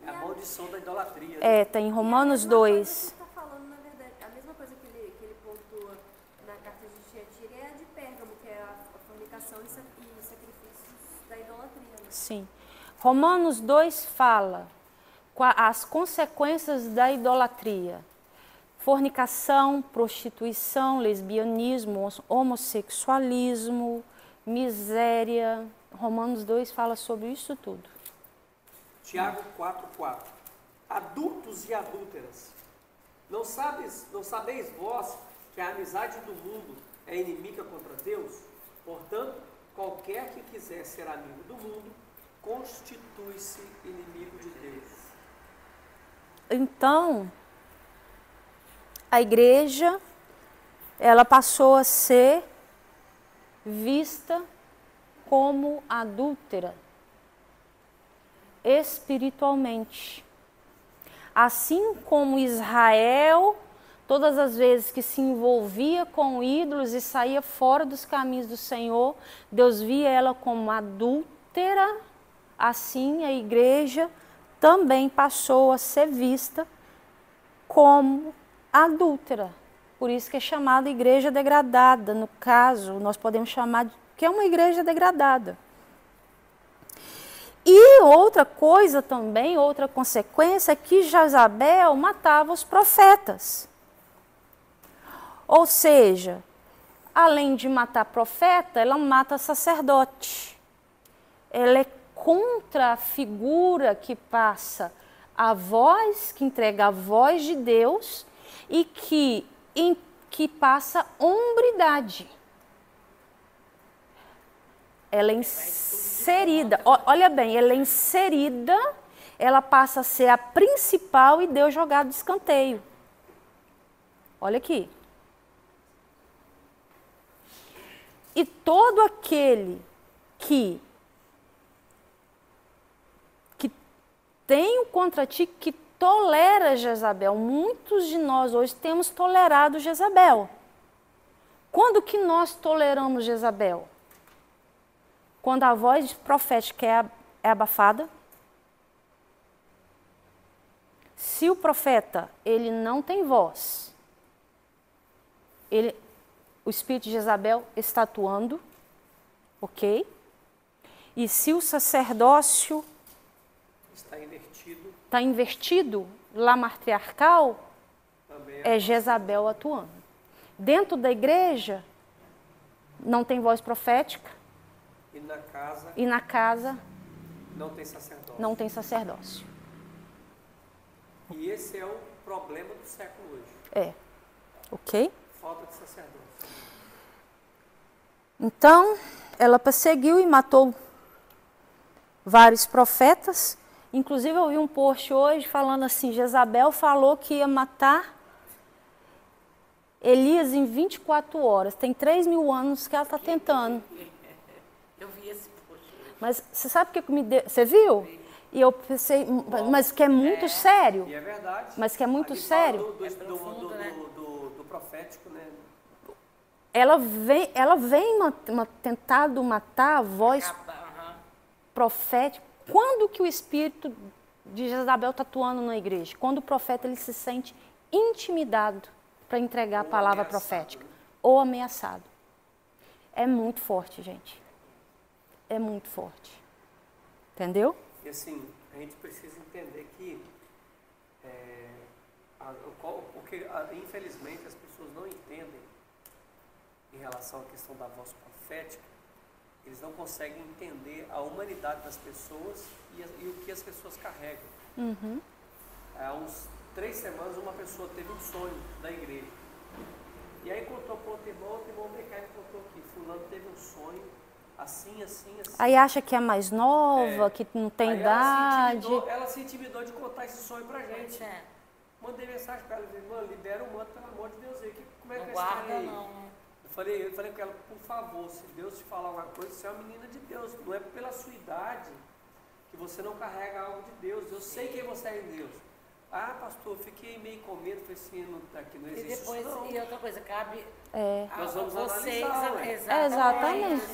a maldição da idolatria. É, tem em Romanos 2. Está falando, na verdade, a mesma coisa que ele pontua na carta de Tiatira é a de Pérgamo, que é a fornicação e sacrifícios da idolatria. Né? Sim. Romanos 2 fala as consequências da idolatria. Fornicação, prostituição, lesbianismo, homossexualismo, miséria. Romanos 2 fala sobre isso tudo. Tiago 4:4. Adultos e adúlteras, não sabeis vós que a amizade do mundo é inimiga contra Deus? Portanto, qualquer que quiser ser amigo do mundo, constitui-se inimigo de Deus. Então, a igreja, ela passou a ser vista como adúltera, espiritualmente. Assim como Israel, todas as vezes que se envolvia com ídolos e saía fora dos caminhos do Senhor, Deus via ela como adúltera. Assim, a igreja também passou a ser vista como adúltera. Por isso que é chamada igreja degradada. No caso, nós podemos chamar de que é uma igreja degradada. E outra coisa também, outra consequência, é que Jezabel matava os profetas. Ou seja, além de matar profeta, ela mata sacerdote. Ela é contra a figura que passa a voz, que entrega a voz de Deus e que passa hombridade. Ela é inserida, olha bem, ela é inserida, ela passa a ser a principal e Deus jogado de escanteio. Olha aqui. E todo aquele que tem contra ti, que tolera Jezabel, muitos de nós hoje temos tolerado Jezabel. Quando que nós toleramos Jezabel? Quando a voz profética é abafada. Se o profeta ele não tem voz, o espírito de Jezabel está atuando, ok? E se o sacerdócio está invertido, lá matriarcal, é Jezabel atuando. Dentro da igreja, não tem voz profética. E na casa não tem sacerdócio. E esse é o problema do século hoje. É. Ok? Falta de sacerdócio. Então, ela perseguiu e matou vários profetas. Inclusive, eu vi um post hoje falando assim, Jezabel falou que ia matar Elias em 24 horas. Tem 3.000 anos que ela está tentando. Eu vi esse post. Mas você sabe o que me deu? Você viu? E eu pensei, mas que é muito sério. E é verdade. Mas que é muito Ali sério. Do profético, né? Ela vem tentado matar a voz profética. Quando que o espírito de Jezabel está atuando na igreja? Quando o profeta ele se sente intimidado para entregar a palavra profética. Ou ameaçado. É muito forte, gente. É muito forte. Entendeu? E assim, a gente precisa entender que porque infelizmente as pessoas não entendem em relação à questão da voz profética, eles não conseguem entender a humanidade das pessoas e o que as pessoas carregam. Uhum. Há uns 3 semanas, uma pessoa teve um sonho da igreja. E aí contou para outro irmão mecânico contou que fulano teve um sonho, assim. Aí acha que é mais nova, que não tem aí idade. Ela se intimidou de contar esse sonho pra gente. Mandei mensagem para ela, irmã, libera o manto, pelo amor de Deus, aí. Como é que é esse trem aí? Eu falei com ela, por favor, se Deus te falar alguma coisa, você é uma menina de Deus, não é pela sua idade que você não carrega algo de Deus. Eu sei quem você é em Deus. Ah, pastor, fiquei meio com medo, falei assim, aqui não existe isso não. E outra coisa, cabe nós vamos vocês analisar. Exatamente.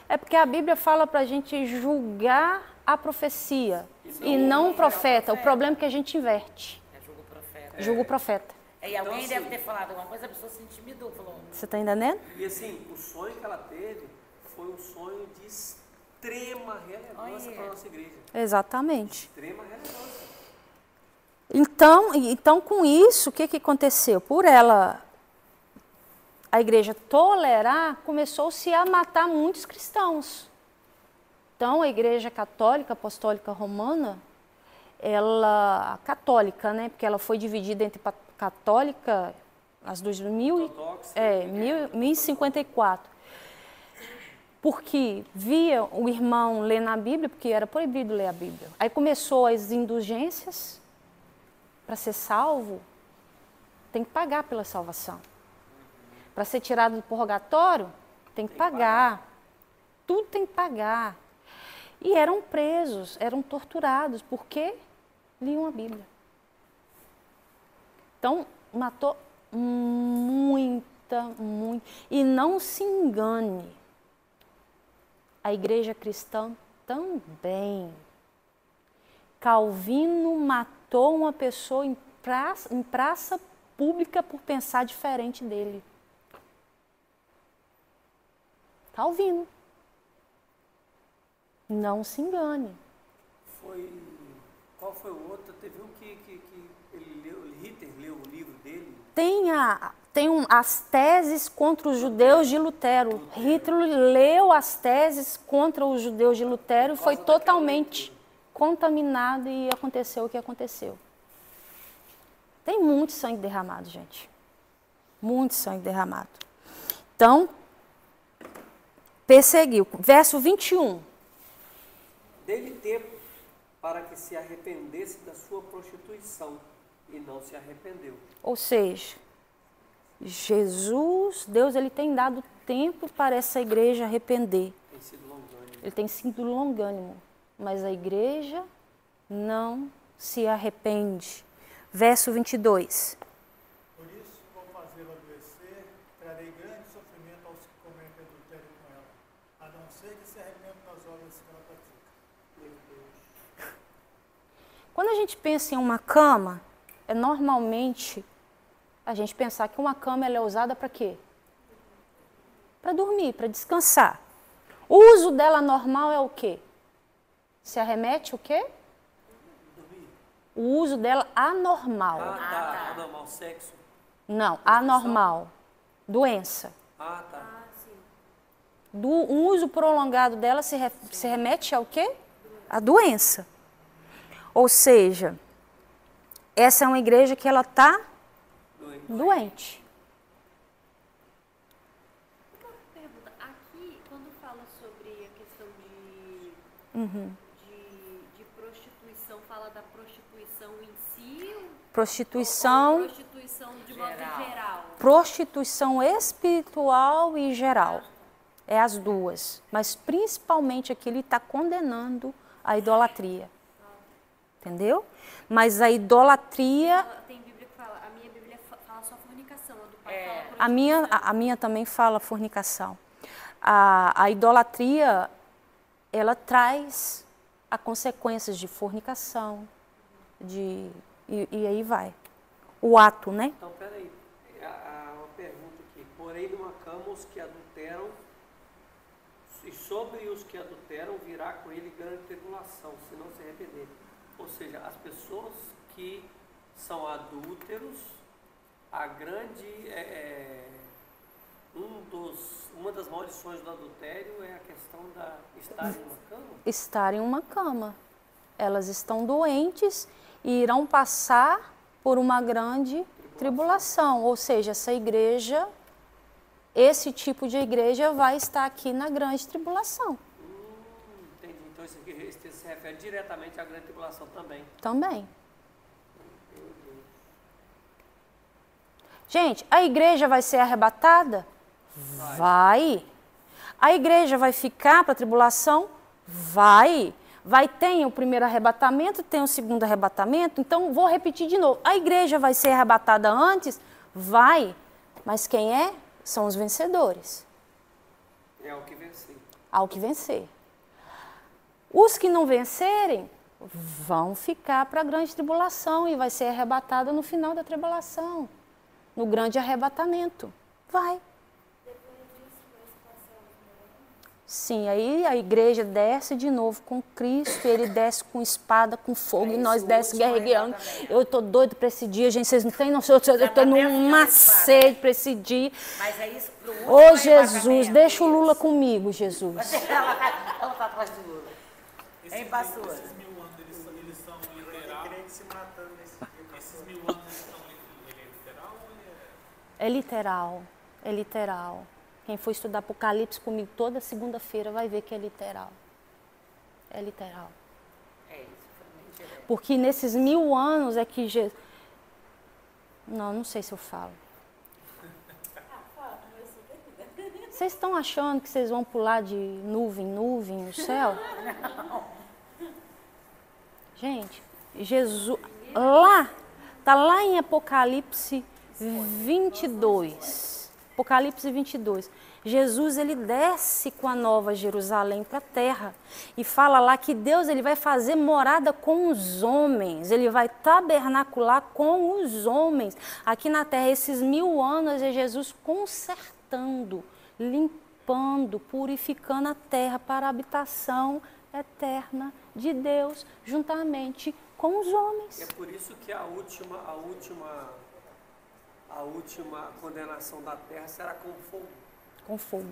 É porque a Bíblia fala para a gente julgar a profecia e não o profeta. O problema é que a gente inverte. Julga o profeta. Julga o profeta. E alguém deve ter falado alguma coisa, a pessoa se intimidou, falou. Você está entendendo? E assim, o sonho que ela teve foi um sonho de extrema relevância para a nossa igreja. Exatamente. Extrema relevância. Então, com isso, o que aconteceu? Por ela, a igreja tolerar, começou-se a matar muitos cristãos. Então, a igreja católica, apostólica romana, ela, católica, né? Porque ela foi dividida entre católica, as duas, 1054. Porque via o irmão lendo a Bíblia, porque era proibido ler a Bíblia. Aí começou as indulgências. Para ser salvo, tem que pagar pela salvação. Para ser tirado do purgatório, tem que pagar. Tudo tem que pagar. E eram presos, eram torturados, porque liam a Bíblia. Então, matou muita. E não se engane, a igreja cristã também. Calvino matou uma pessoa em praça pública por pensar diferente dele. Calvino. Não se engane. Qual foi o outro? Teve um que Hitler leu o livro dele? Tem as teses contra os judeus de Lutero. Hitler leu as teses contra os judeus de Lutero e foi totalmente contaminado e aconteceu o que aconteceu. Tem muito sangue derramado, gente. Muito sangue derramado. Então, perseguiu. Verso 21. Dê-lhe tempo para que se arrependesse da sua prostituição, e não se arrependeu. Ou seja, Deus, ele tem dado tempo para essa igreja arrepender. Tem sido longânimo. Ele tem sido longânimo, mas a igreja não se arrepende. Verso 22. Por isso vou fazê-la adoecer, trarei grande sofrimento aos que cometem adultério com ela, a não ser que se arrependam das obras que ela pratica. Meu Deus. Quando a gente pensa em uma cama, normalmente a gente pensar que uma cama ela é usada para quê? Para dormir, para descansar. O uso dela normal é o quê? Se arremete o quê? O uso dela anormal. Anormal, sexo. Não, anormal. Doença. O uso prolongado dela se remete ao quê? A doença. Ou seja, essa é uma igreja que ela está doente. Uma pergunta. Aqui, quando fala sobre a questão de prostituição, fala da prostituição em si? Prostituição. Ou prostituição de modo geral? Prostituição espiritual e geral. É as duas. Mas principalmente aqui ele está condenando a idolatria. Entendeu? Mas a idolatria... Tem Bíblia que fala, a minha Bíblia fala só fornicação, a do pai fala prostituição. A minha também fala fornicação. A idolatria, ela traz a consequências de fornicação, e aí vai. O ato, né? Então, peraí. Uma pergunta aqui. Porém, numa cama os que adulteram, e sobre os que adulteram virá com ele grande tribulação, se não se arrepender. Ou seja, as pessoas que são adúlteros, a grande... uma das maldições do adultério é a questão da estar em uma cama? Estar em uma cama. Elas estão doentes e irão passar por uma grande tribulação. Ou seja, essa igreja, esse tipo de igreja vai estar aqui na grande tribulação. Entendi. Então isso aqui se refere diretamente à grande tribulação também. Também. Gente, a igreja vai ser arrebatada? Vai. A igreja vai ficar para a tribulação? Vai. Vai ter o primeiro arrebatamento, tem o segundo arrebatamento. Então, vou repetir de novo. A igreja vai ser arrebatada antes? Vai. Mas quem é? São os vencedores. É ao que vencer. Ao que vencer. Os que não vencerem vão ficar para a grande tribulação e vai ser arrebatada no final da tribulação. No grande arrebatamento. Vai. Sim, aí a igreja desce de novo com Cristo, ele desce com espada, com fogo, e nós desce guerreando. Eu estou doido para esse dia, gente, vocês não têm noção, eu estou numa sede para esse dia. Mas é isso pro último Ô Jesus, deixa o Lula comigo, Jesus. Ela está atrás do Lula. Hein, pastor? Esses 1000 anos, eles são literal? Se matando nesse tempo. Esses 1000 anos, ele é literal ou ele é... É literal, é literal. Quem for estudar Apocalipse comigo toda segunda-feira vai ver que é literal. É literal. É isso. Porque nesses 1000 anos é que Jesus... Não sei se eu falo. Vocês estão achando que vocês vão pular de nuvem em nuvem no céu? Gente, Jesus... Está lá em Apocalipse 22. Apocalipse 22. Jesus, ele desce com a nova Jerusalém para a terra e fala lá que Deus, ele vai fazer morada com os homens, ele vai tabernacular com os homens aqui na terra. Esses 1000 anos é Jesus consertando, limpando, purificando a terra para a habitação eterna de Deus, juntamente com os homens. É por isso que a última condenação da terra será com fogo. Com fogo.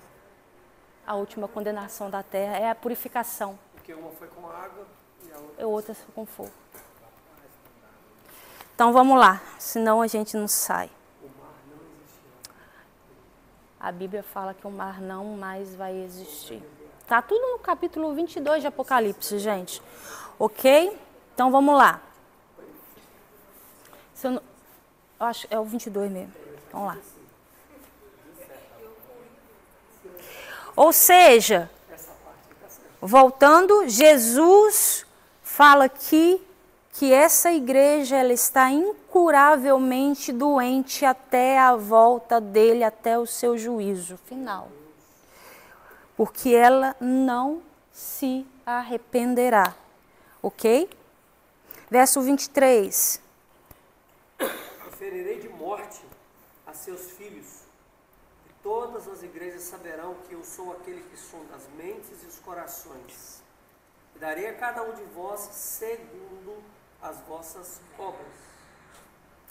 A última condenação da terra é a purificação. Porque uma foi com água e a outra foi com fogo. Então vamos lá, senão a gente não sai. O mar não existirá. A Bíblia fala que o mar não mais vai existir. Tá tudo no capítulo 22 de Apocalipse, gente. Ok? Então vamos lá. Eu acho que é o 22 mesmo. Vamos lá. Ou seja, voltando, Jesus fala aqui que essa igreja ela está incuravelmente doente até a volta dele, até o seu juízo final. Porque ela não se arrependerá. Ok? Verso 23. Ferirei de morte a seus filhos, e todas as igrejas saberão que eu sou aquele que sonda as mentes e os corações. E darei a cada um de vós segundo as vossas obras.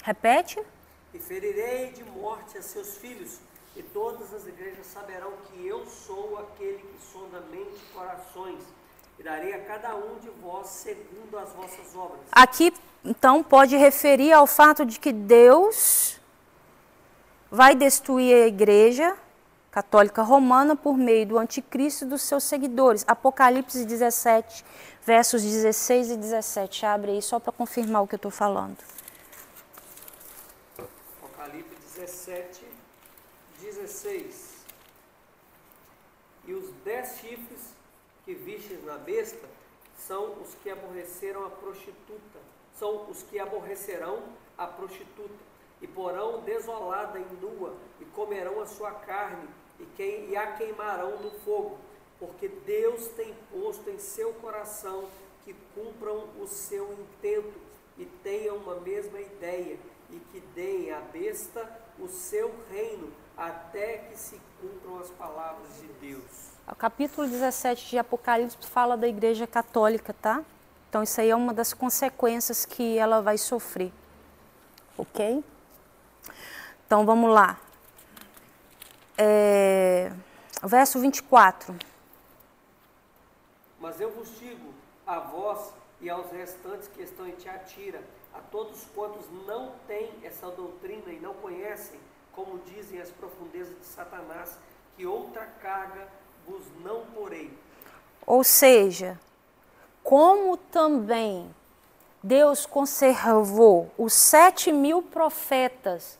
Repete. E ferirei de morte a seus filhos, e todas as igrejas saberão que eu sou aquele que sonda mente e corações. E darei a cada um de vós segundo as vossas obras. Aqui, então, pode referir ao fato de que Deus vai destruir a igreja católica romana por meio do anticristo e dos seus seguidores. Apocalipse 17, versos 16 e 17. Abre aí só para confirmar o que eu estou falando. Apocalipse 17, 16. E os 10 chifres que vistes na besta são os que aborreceram a prostituta. São os que aborrecerão a prostituta, e porão desolada e nua, e comerão a sua carne, e a queimarão no fogo, porque Deus tem posto em seu coração que cumpram o seu intento, e tenham uma mesma ideia, e que deem à besta o seu reino, até que se cumpram as palavras de Deus. O capítulo 17 de Apocalipse fala da igreja católica, tá? Então, isso aí é uma das consequências que ela vai sofrer. Ok? Então, vamos lá. Verso 24. Mas eu vos digo, a vós e aos restantes que estão em Tiatira a todos quantos não têm essa doutrina e não conhecem, como dizem as profundezas de Satanás, que outra carga vos não porei. Ou seja, como também Deus conservou os 7.000 profetas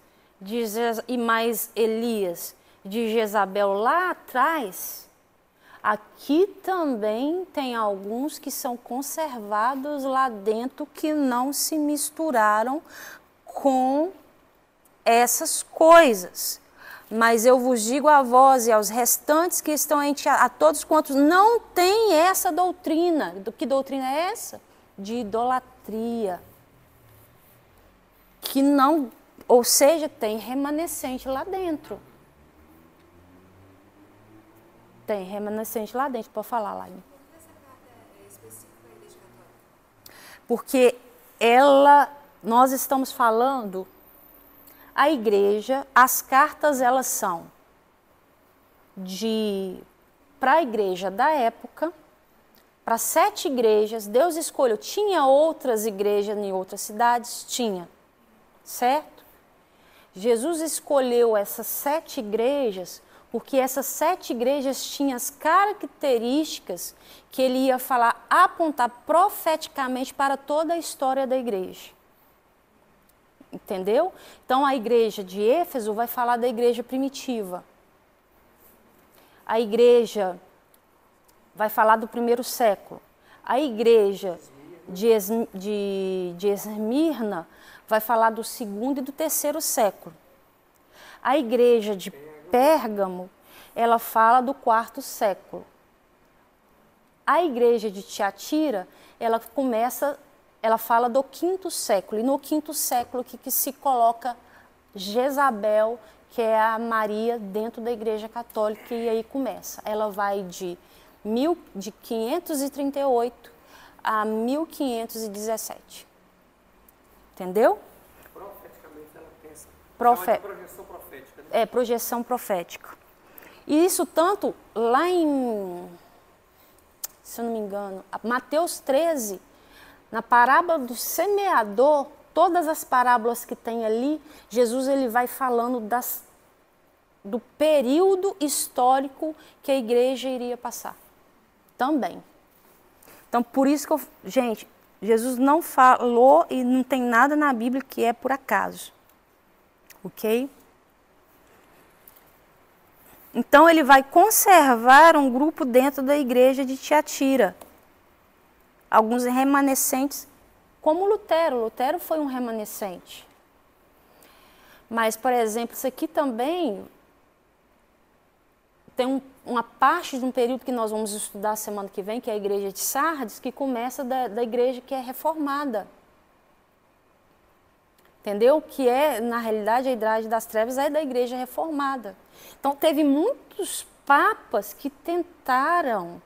e mais Elias de Jezabel lá atrás, aqui também tem alguns que são conservados lá dentro que não se misturaram com essas coisas. Mas eu vos digo a vós e aos restantes que estão em a todos quantos não têm essa doutrina. Que doutrina é essa? De idolatria. Que não, ou seja, tem remanescente lá dentro. Tem remanescente lá dentro, pode falar, Laine. Por que essa carta é específica à Igreja Católica? Porque nós estamos falando, a igreja, as cartas elas são para a igreja da época, para 7 igrejas, Deus escolheu, tinha outras igrejas em outras cidades? Tinha, certo? Jesus escolheu essas 7 igrejas porque essas 7 igrejas tinham as características que ele ia falar, apontar profeticamente para toda a história da igreja. Entendeu? Então, a igreja de Éfeso vai falar da igreja primitiva. A igreja vai falar do 1º século. A igreja de Esmirna vai falar do 2º e do 3º século. A igreja de Pérgamo, ela fala do 4º século. A igreja de Tiatira, ela fala do 5º século. E no 5º século que se coloca Jezabel, que é a Maria, dentro da igreja católica, e aí começa. Ela vai de 538 a 1517. Entendeu? Profeticamente ela pensa. Projeção profética. Né? É, projeção profética. E isso tanto lá em, se eu não me engano, Mateus 13, na parábola do semeador, todas as parábolas que tem ali, Jesus ele vai falando do período histórico que a igreja iria passar. Também. Então, por isso que gente, Jesus não falou e não tem nada na Bíblia que é por acaso. Ok? Então, ele vai conservar um grupo dentro da igreja de Tiatira. Alguns remanescentes, como Lutero. Lutero foi um remanescente. Mas, por exemplo, isso aqui também tem uma parte de um período que nós vamos estudar semana que vem, que é a igreja de Sardes, que começa da igreja que é reformada. Entendeu? Que é, na realidade, a idade das trevas é da igreja reformada. Então, teve muitos papas que tentaram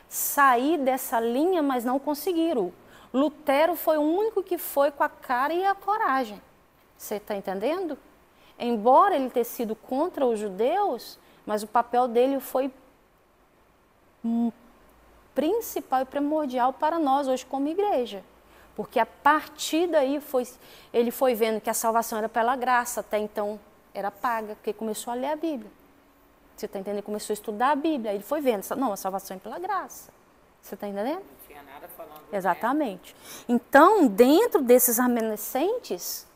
sair dessa linha, mas não conseguiram. Lutero foi o único que foi com a cara e a coragem. Você está entendendo? Embora ele tenha sido contra os judeus, mas o papel dele foi principal e primordial para nós hoje como igreja. Porque a partir daí ele foi vendo que a salvação era pela graça, até então era paga, porque começou a ler a Bíblia. Você está entendendo? Ele começou a estudar a Bíblia, ele foi vendo, não, a salvação é pela graça. Você está entendendo? Não tinha nada falando. Exatamente. Então, dentro desses remanescentes,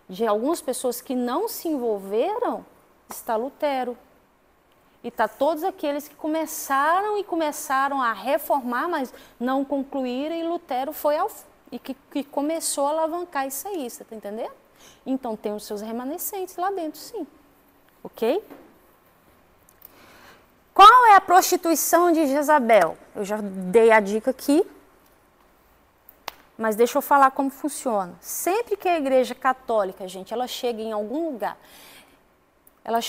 de algumas pessoas que não se envolveram, está Lutero. E está todos aqueles que começaram a reformar, mas não concluíram, e Lutero foi que começou a alavancar isso aí, você está entendendo? Então, tem os seus remanescentes lá dentro, sim. Ok? Qual é a prostituição de Jezabel? Eu já dei a dica aqui, mas deixa eu falar como funciona. Sempre que a igreja católica, gente, ela chega em algum lugar, ela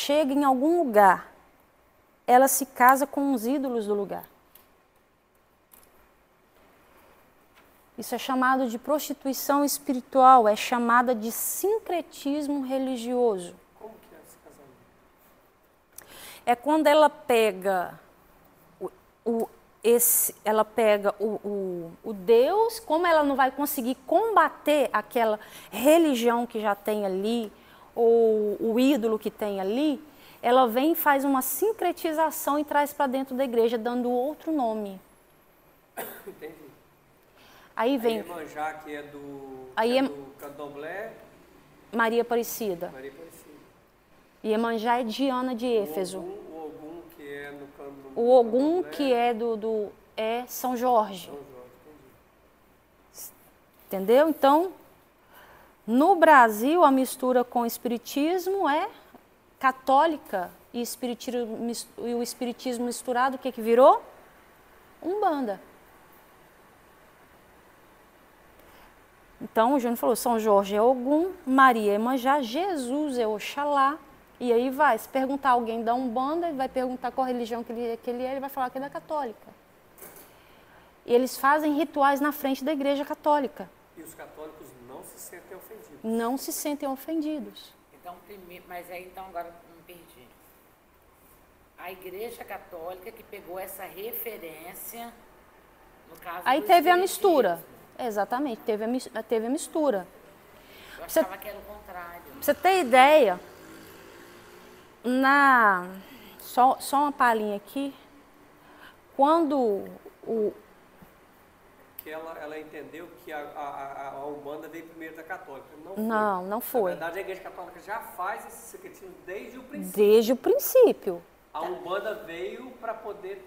se casa com os ídolos do lugar. Isso é chamado de prostituição espiritual, é chamada de sincretismo religioso. Como que é esse casamento? É quando ela pega ela pega o Deus, como ela não vai conseguir combater aquela religião que já tem ali, ou o ídolo que tem ali, ela vem e faz uma sincretização e traz para dentro da igreja, dando outro nome. Entendi. Aí vem... Iemanjá, que é do Candomblé. Maria Aparecida. Maria Aparecida. Iemanjá é Diana de Éfeso. O Ogum, que é no Candomblé. O Ogum, que é é São Jorge. São Jorge, entendi. Entendeu? Então, no Brasil, a mistura com o espiritismo é católica e o espiritismo misturado, o que virou? Umbanda. Então, o Júnior falou, São Jorge é Ogum, Maria é Iemanjá, Jesus é Oxalá. E aí vai, se perguntar alguém da Umbanda, ele vai perguntar qual religião que ele é, ele vai falar que é da católica. E eles fazem rituais na frente da igreja católica. E os católicos não se sentem ofendidos? Não se sentem ofendidos. Então, mas aí então agora me perdi. A igreja católica que pegou essa referência, no caso aí do teve a mistura. espiritismo. Exatamente, teve a mistura. Eu achava que era o contrário. Pra você ter ideia, só uma palhinha aqui, quando Que ela entendeu que a Umbanda veio primeiro da católica. Não foi. Na verdade, a igreja católica já faz esse secretismo desde o princípio. Desde o princípio. A Umbanda veio para poder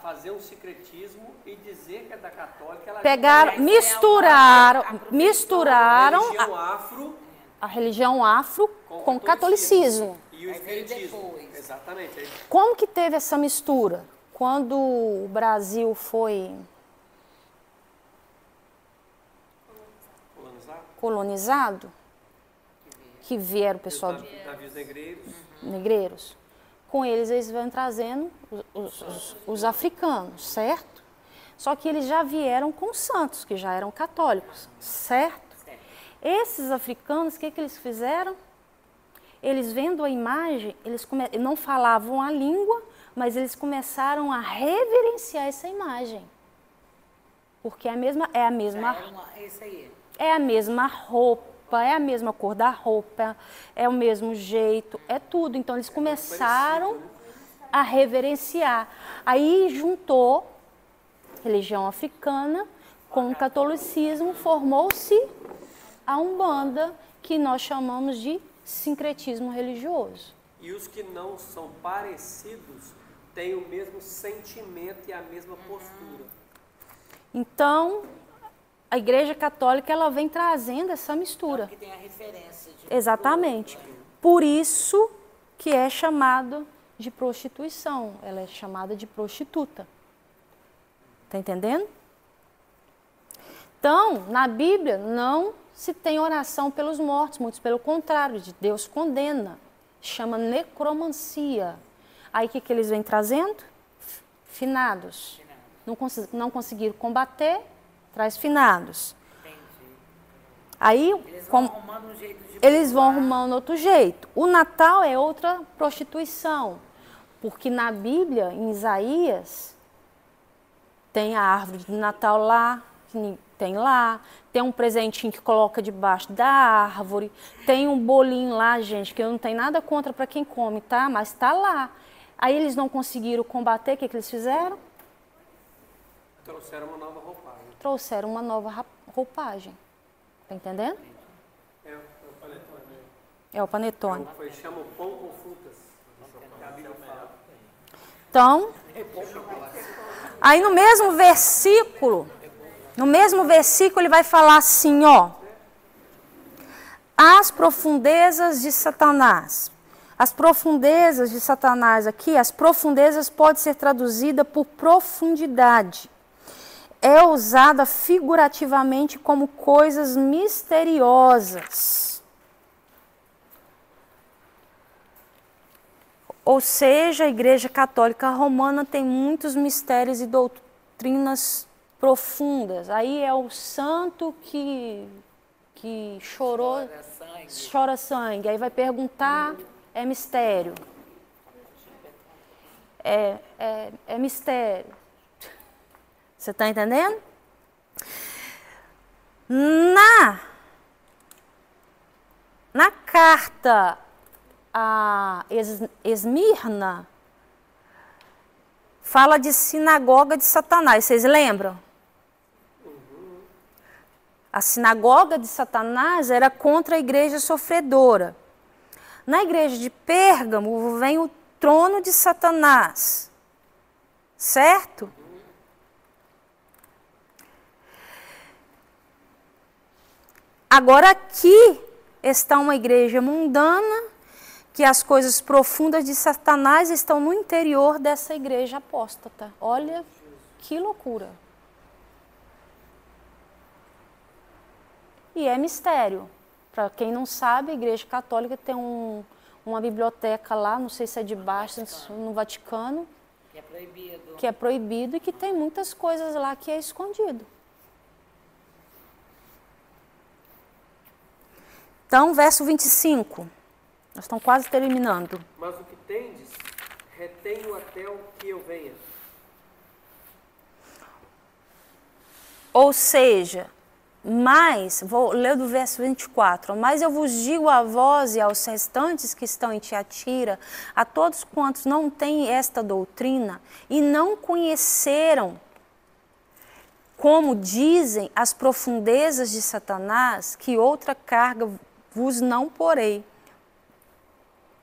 fazer um secretismo e dizer que é da católica. Ela misturaram a religião afro com o catolicismo. E o espiritismo. Exatamente. Como que teve essa mistura? Quando o Brasil foi colonizado, que vieram o pessoal navios negreiros, com eles vão trazendo os africanos, certo? Só que eles já vieram com santos, que já eram católicos, certo? Esses africanos, o que eles fizeram? Eles vendo a imagem, eles não falavam a língua, mas eles começaram a reverenciar essa imagem. Porque é a mesma roupa, é a mesma cor da roupa, é o mesmo jeito, é tudo. Então eles começaram a reverenciar. Aí juntou religião africana com o catolicismo, formou-se a Umbanda, que nós chamamos de sincretismo religioso. E os que não são parecidos têm o mesmo sentimento e a mesma postura. Então, a Igreja Católica ela vem trazendo essa mistura. Que tem a referência de exatamente. Por isso que é chamado de prostituição. Ela é chamada de prostituta. Está entendendo? Então, na Bíblia não se tem oração pelos mortos, muito pelo contrário, Deus condena. Chama necromancia. Aí o que eles vêm trazendo? Finados. Não conseguiram combater, traz finados. Entendi. Aí Eles vão arrumando outro jeito. O Natal é outra prostituição, porque na Bíblia, em Isaías, tem a árvore de Natal lá, tem um presentinho que coloca debaixo da árvore, tem um bolinho lá, gente, que eu não tenho nada contra para quem come, tá? Mas está lá. Aí eles não conseguiram combater, o que eles fizeram? Trouxeram uma nova roupagem. Trouxeram uma nova roupagem. Tá entendendo? É o panetone. É o panetone. Chama o pão com frutas. A Bíblia fala. Então, aí no mesmo versículo ele vai falar assim, ó. As profundezas de Satanás. As profundezas de Satanás aqui, as profundezas pode ser traduzida por profundidade. É usada figurativamente como coisas misteriosas. Ou seja, a Igreja Católica Romana tem muitos mistérios e doutrinas profundas. Aí é o santo que chora sangue. Aí vai perguntar, é mistério. É mistério. Você está entendendo? Na carta a Esmirna, fala de sinagoga de Satanás. Vocês lembram? A sinagoga de Satanás era contra a igreja sofredora. Na igreja de Pérgamo vem o trono de Satanás. Certo? Agora aqui está uma igreja mundana, que as coisas profundas de Satanás estão no interior dessa igreja apóstata. Olha que loucura. E é mistério. Para quem não sabe, a Igreja Católica tem uma biblioteca lá, não sei se é de baixo, no Vaticano. Que é proibido. Que é proibido e que tem muitas coisas lá que é escondido. Então, verso 25. Nós estamos quase terminando. Mas o que tendes, retenho até o que eu venha. Ou seja, mas, vou ler do verso 24. Mas eu vos digo a vós e aos restantes que estão em Tiatira, a todos quantos não têm esta doutrina e não conheceram, como dizem, as profundezas de Satanás, que outra carga vos não porei.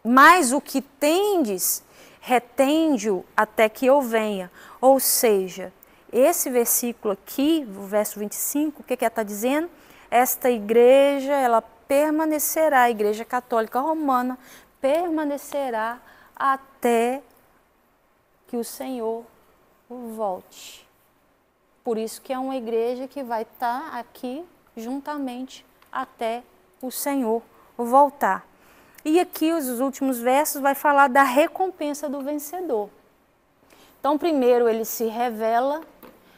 Mas o que tendes, retende-o até que eu venha. Ou seja, esse versículo aqui, o verso 25, o que está dizendo? Esta igreja, ela permanecerá, a Igreja Católica Romana, permanecerá até que o Senhor volte. Por isso que é uma igreja que vai estar aqui juntamente até o Senhor voltar. E aqui os últimos versos vai falar da recompensa do vencedor. Então primeiro ele se revela,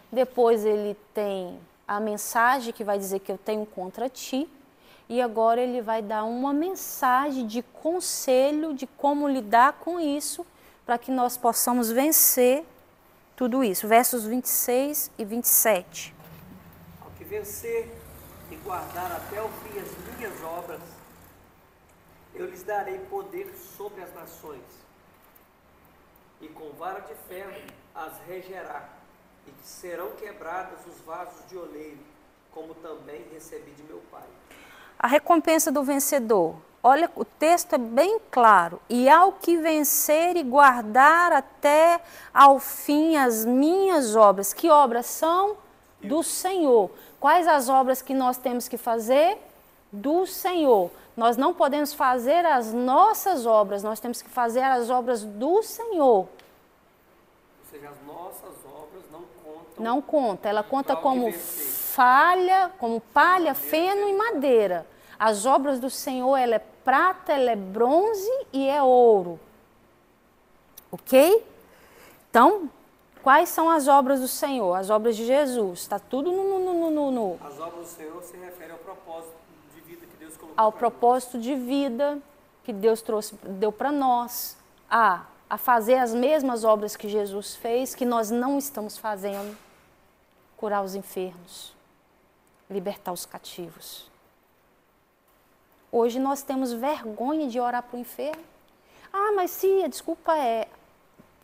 depois ele tem a mensagem que vai dizer que eu tenho contra ti, e agora ele vai dar uma mensagem de conselho de como lidar com isso, para que nós possamos vencer tudo isso. Versos 26 e 27. Ao que vencer e guardar até o fim as minhas obras, eu lhes darei poder sobre as nações, e com vara de ferro as regerá, e serão quebrados os vasos de oleiro, como também recebi de meu Pai. A recompensa do vencedor. Olha, o texto é bem claro. E ao que vencer e guardar até ao fim as minhas obras. Que obras são? Do Senhor. Quais as obras que nós temos que fazer? Do Senhor. Nós não podemos fazer as nossas obras, nós temos que fazer as obras do Senhor. Ou seja, as nossas obras não contam. Não conta, ela conta como falha, como palha, feno e madeira. As obras do Senhor, ela é prata, ela é bronze e é ouro. Ok? Então, quais são as obras do Senhor? As obras de Jesus. Está tudo no. As obras do Senhor se referem ao propósito de vida que Deus colocou. Ao propósito de vida que Deus deu para nós. A fazer as mesmas obras que Jesus fez, que nós não estamos fazendo. Curar os enfermos. Libertar os cativos. Hoje nós temos vergonha de orar para o enfermo. Ah, mas se a desculpa é...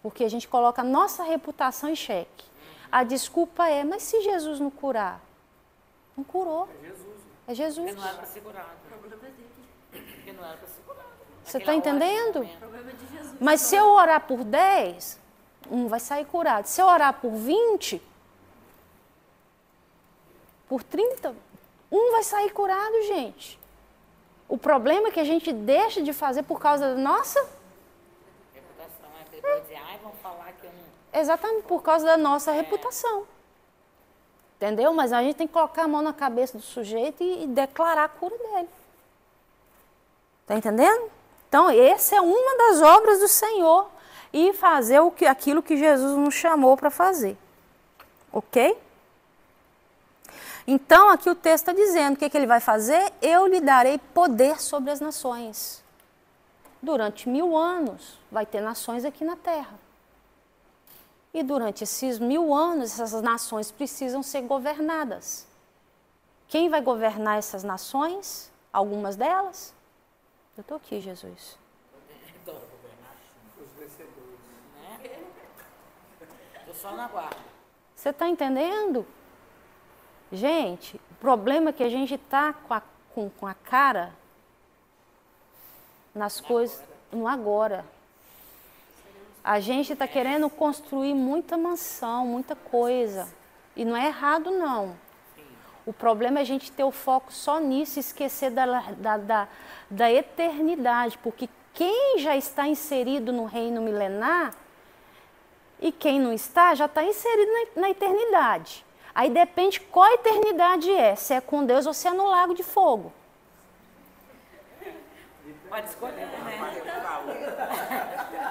Porque a gente coloca a nossa reputação em xeque. A desculpa é, mas se Jesus não curar? Não curou. É Jesus. É Jesus. Porque não era para ser curado. Porque não era para ser curado. Você está entendendo? O problema é de Jesus. Mas se eu orar por 10, um vai sair curado. Se eu orar por 20, por 30, um vai sair curado, gente. O problema é que a gente deixa de fazer por causa da nossa... Reputação. É para dizer, ai, vão falar que eu não... Exatamente, por causa da nossa reputação. Entendeu? Mas a gente tem que colocar a mão na cabeça do sujeito e declarar a cura dele. Está entendendo? Então, essa é uma das obras do Senhor. E fazer aquilo que Jesus nos chamou para fazer. Ok? Então, aqui o texto está dizendo, o que ele vai fazer? Eu lhe darei poder sobre as nações. Durante 1000 anos, vai ter nações aqui na terra. E durante esses 1000 anos, essas nações precisam ser governadas. Quem vai governar essas nações? Algumas delas? Eu estou aqui, Jesus. Os vencedores. Né? Tô só na guarda. Você está entendendo? Gente, o problema é que a gente está com a cara nas coisas no agora. A gente está querendo construir muita mansão, muita coisa. E não é errado, não. O problema é a gente ter o foco só nisso e esquecer da eternidade. Porque quem já está inserido no reino milenar e quem não está, já está inserido na eternidade. Aí depende qual eternidade é, se é com Deus ou se é no lago de fogo. Pode escolher, né?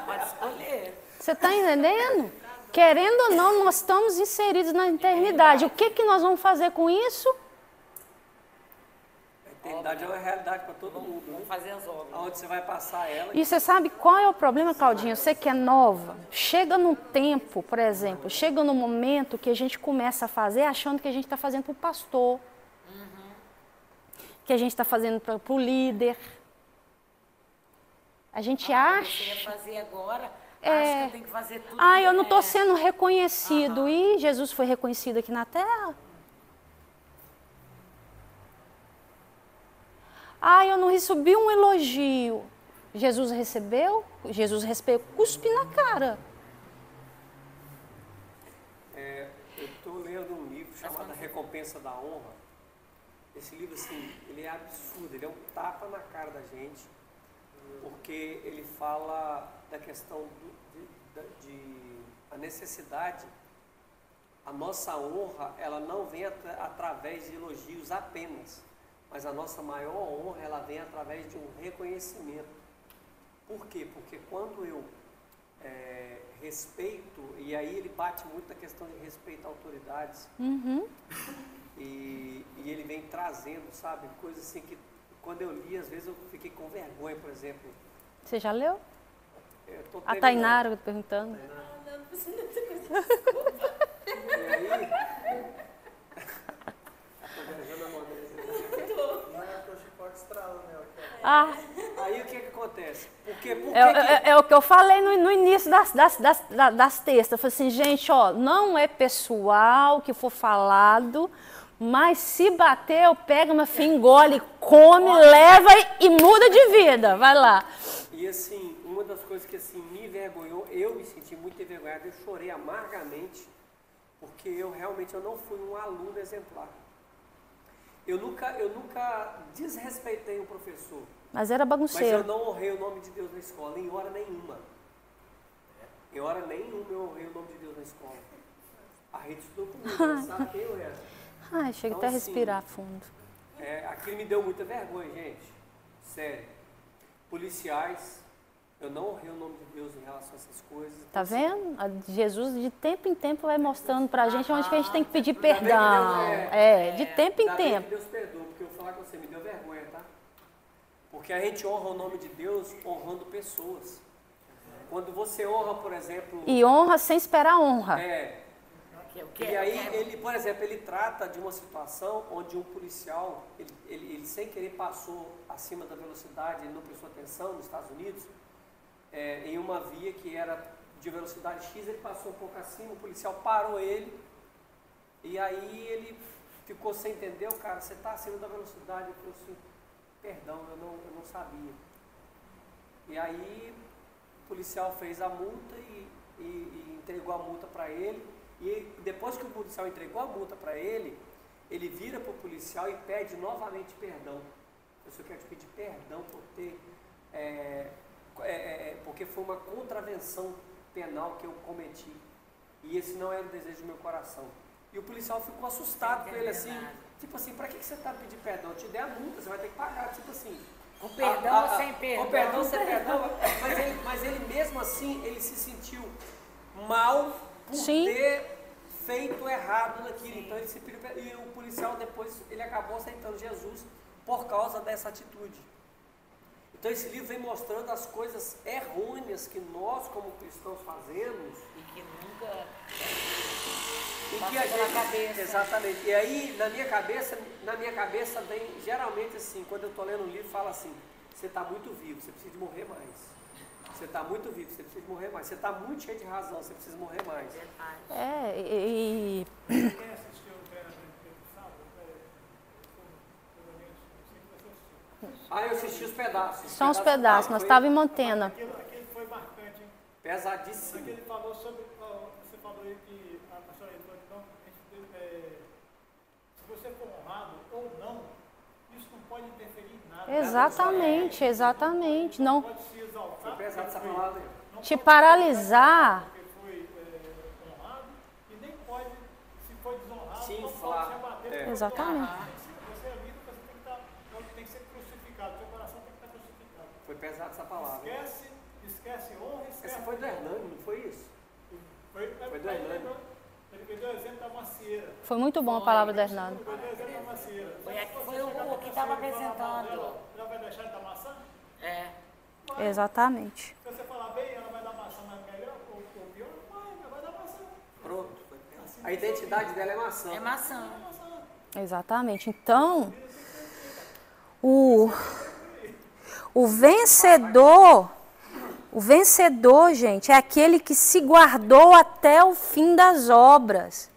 Pode escolher. Você está entendendo? Querendo ou não, nós estamos inseridos na eternidade. O que nós vamos fazer com isso? A eternidade é uma realidade para todo mundo. Vamos fazer as obras. Aonde você vai passar ela. E você sabe qual é o problema, Claudinha? Você que é nova, chega num tempo, por exemplo, chega num momento que a gente começa a fazer achando que a gente está fazendo para o pastor, que a gente está fazendo para o líder. A gente acha... Eu fazer agora, acho que eu tenho que fazer tudo. Eu não estou sendo reconhecido. E Jesus foi reconhecido aqui na terra? Eu não recebi um elogio. Jesus recebeu? Jesus recebeu, cuspe na cara. Eu estou lendo um livro chamado A Recompensa da Honra. Esse livro, assim, ele é absurdo, ele é um tapa na cara da gente, porque ele fala da questão a necessidade, a nossa honra, ela não vem através de elogios apenas, mas a nossa maior honra, ela vem através de um reconhecimento. Por quê? Porque quando eu respeito, e aí ele bate muito na questão de respeito a autoridades, e ele vem trazendo, sabe, coisas assim que quando eu li, às vezes eu fiquei com vergonha, por exemplo. Você já leu? A Tainara, Tainara, eu tô perguntando. Não precisa ter coisa, desculpa. E aí... Aí o que acontece? É o que eu falei no início das textas. Eu falei assim, gente, não é pessoal que for falado, mas se bater, pega uma filha, engole, come, leva e muda de vida. Vai lá. E assim, uma das coisas que assim, me envergonhou, eu me senti muito envergonhado, eu chorei amargamente, porque eu realmente não fui um aluno exemplar. Eu nunca desrespeitei um professor. Mas era bagunceiro. Mas eu não honrei o nome de Deus na escola, em hora nenhuma. Em hora nenhuma eu honrei o nome de Deus na escola. A Rita estudou comigo, ela sabe quem eu era. Chega até a respirar fundo. Aquilo me deu muita vergonha, gente. Sério. Policiais, eu não honrei o nome de Deus em relação a essas coisas. Tá vendo? Jesus de tempo em tempo vai mostrando pra gente onde que a gente tem que pedir perdão. De tempo em tempo. Deus perdoa, porque eu vou falar com você, me deu vergonha, tá? Porque a gente honra o nome de Deus honrando pessoas. Quando você honra, por exemplo... E honra sem esperar honra. E aí, ele, por exemplo, ele trata de uma situação onde um policial, ele sem querer passou acima da velocidade, ele não prestou atenção nos Estados Unidos, em uma via que era de velocidade X, ele passou um pouco acima, o policial parou ele, e aí ele ficou sem entender, cara, você está acima da velocidade, eu falei assim, perdão, eu não sabia. E aí o policial fez a multa e entregou a multa para ele. E depois que o policial entregou a multa para ele, ele vira para o policial e pede novamente perdão. Eu só quero te pedir perdão por ter, porque foi uma contravenção penal que eu cometi. E esse não era o desejo do meu coração. E o policial ficou assustado com ele assim, tipo assim, para que você está pedindo perdão? Eu te dei a multa, você vai ter que pagar, tipo assim. Com perdão ou sem perdão? Com perdão ou sem perdão, mas ele mesmo assim, ele se sentiu mal por ter feito errado naquilo. Então ele se pediu, e o policial depois, ele acabou aceitando Jesus por causa dessa atitude. Então esse livro vem mostrando as coisas errôneas que nós como cristãos fazemos. E que nunca E que passa a pela gente, cabeça. exatamente. E aí na minha cabeça vem geralmente assim, quando eu estou lendo um livro, fala assim, você está muito vivo, você precisa de morrer mais. Você está muito vivo, você precisa de morrer mais. Você está muito cheio de razão, você precisa morrer mais. E Quem assistiu o treinamento do sábado? Eu assisti os pedaços. são os pedaços, nós estávamos em Mantena. Aquele foi marcante, hein? Pesadíssimo. Aquele falou sobre, você falou aí que a pastora entrou, então, se você for honrado ou não, isso não pode interferir em nada. Exatamente, exatamente. Não Pode se exaltar. Foi pesado essa palavra. te paralisar. Porque foi honrado, e nem pode, se for desonrado, Se não inflar. pode se abater. É. Exatamente. Você é livre, você tem que ser crucificado, seu coração tem que estar crucificado. Foi pesado essa palavra. Esquece honra, esquece. Essa foi do Hernani, não foi isso? Foi do Hernani. Ele deu o exemplo da macieira. Foi muito bom a palavra do Hernando. Ele deu o exemplo da macieira. Foi o que estava apresentando. Ela vai deixar de dar maçã? É. Exatamente. Se você falar bem, ela vai dar maçã, mas melhor ou pior, vai dar maçã. Pronto. A identidade dela é maçã. É maçã. Exatamente. Então, o vencedor, gente, é aquele que se guardou até o fim das obras.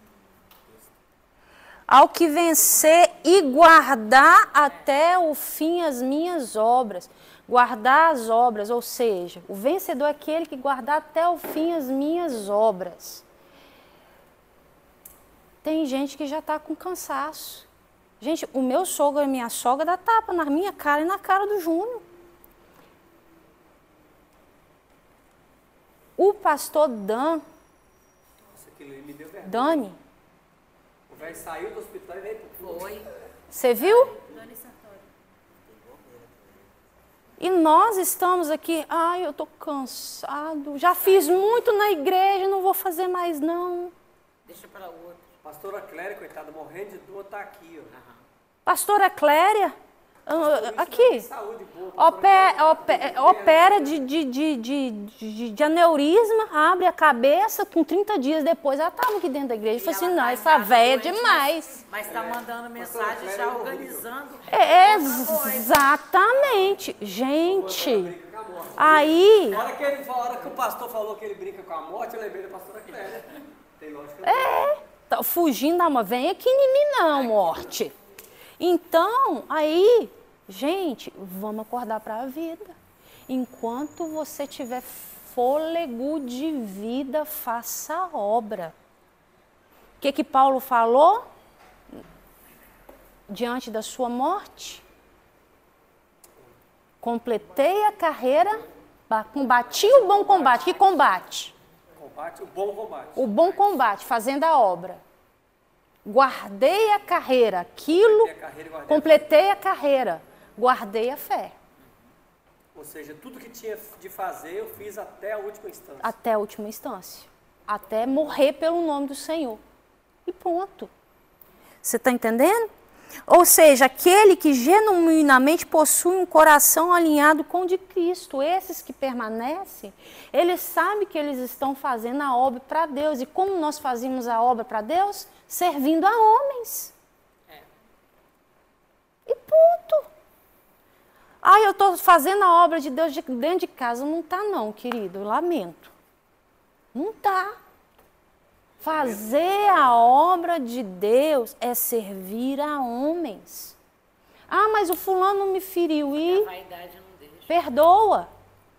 Ao que vencer e guardar até o fim as minhas obras. Guardar as obras, ou seja, o vencedor é aquele que guardar até o fim as minhas obras. Tem gente que já está com cansaço. Gente, o meu sogro e minha sogra dá tapa na minha cara e na cara do Júnior. O pastor Nossa, aquilo aí me deu vergonha. Dani, O velho saiu do hospital e veio pro culto. Foi. você viu? Dani Sartori. E nós estamos aqui, eu tô cansado, já fiz muito na igreja, não vou fazer mais não. Deixa para outra. Pastora Cléria, coitada, morrendo de dor, tá aqui, ó. Pastora Cléria, aqui, Saúde boa. opera de aneurisma, abre a cabeça, com 30 dias depois ela estava aqui dentro da igreja. Eu falei assim, não, essa véia é demais. Mas está mandando mensagem já organizando. Exatamente. Gente, aí... Na hora que o pastor falou que ele brinca com a morte, eu lembrei da pastora Cléria. Tem lógica. Tá fugindo da morte. Vem aqui em mim não, morte. Então, aí, gente, vamos acordar para a vida. Enquanto você tiver fôlego de vida, faça a obra. O que Paulo falou diante da sua morte? Completei a carreira, combati o bom combate. Que combate? Combate, o bom combate. O bom combate, fazendo a obra. Guardei a carreira, aquilo, completei a carreira, guardei a fé. Ou seja, tudo que tinha de fazer, eu fiz até a última instância. Até a última instância. Até morrer pelo nome do Senhor. E ponto. Você está entendendo? Ou seja, aquele que genuinamente possui um coração alinhado com o de Cristo. Esses que permanecem, eles sabem que eles estão fazendo a obra para Deus. E como nós fazemos a obra para Deus? Servindo a homens. E ponto. Eu estou fazendo a obra de Deus dentro de casa. Não está não, querido. Eu lamento. Não está. Fazer a obra de Deus é servir a homens. Mas o fulano me feriu e... A vaidade não deixa. Perdoa.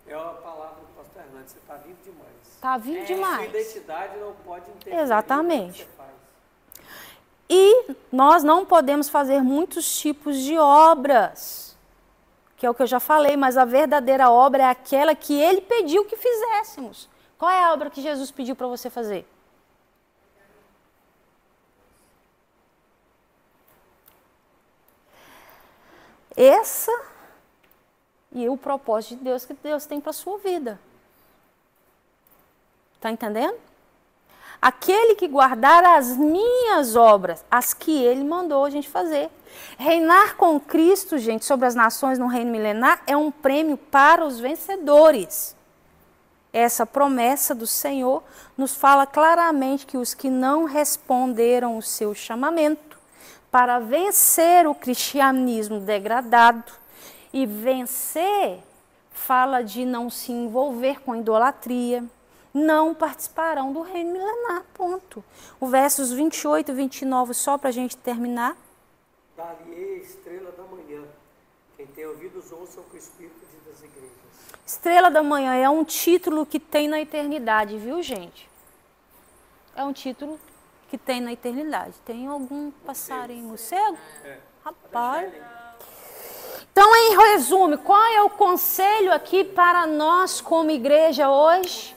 É a palavra do pastor Hernandes, você está vivo demais. Está vivo Sua demais. identidade não pode interferir. Exatamente. No que você faz. E nós não podemos fazer muitos tipos de obras, que é o que eu já falei, mas a verdadeira obra é aquela que ele pediu que fizéssemos. Qual é a obra que Jesus pediu para você fazer? Essa e o propósito de Deus que Deus tem para a sua vida. Está entendendo? aquele que guardar as minhas obras, as que ele mandou a gente fazer. Reinar com Cristo, gente, sobre as nações no reino milenar é um prêmio para os vencedores. Essa promessa do Senhor nos fala claramente que os que não responderam o seu chamamento para vencer o cristianismo degradado, e vencer fala de não se envolver com idolatria, não participarão do reino milenar, ponto. O versos 28 e 29, só para a gente terminar. Dar-lhe-ei a estrela da manhã. Quem tem ouvidos, ouça o que o Espírito diz às igrejas. Estrela da manhã é um título que tem na eternidade, viu, gente? É um título que tem na eternidade. Tem algum passarinho morcego? Rapaz. Então, em resumo, qual é o conselho aqui para nós como igreja hoje?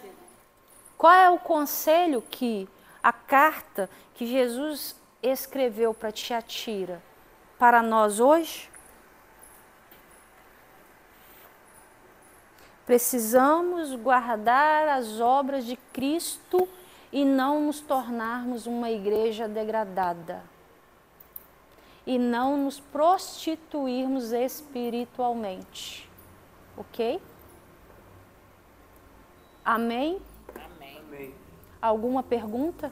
Qual é o conselho que a carta que Jesus escreveu para Tiatira para nós hoje? Precisamos guardar as obras de Cristo e não nos tornarmos uma igreja degradada. E não nos prostituirmos espiritualmente. Ok? Amém? Amém. Alguma pergunta?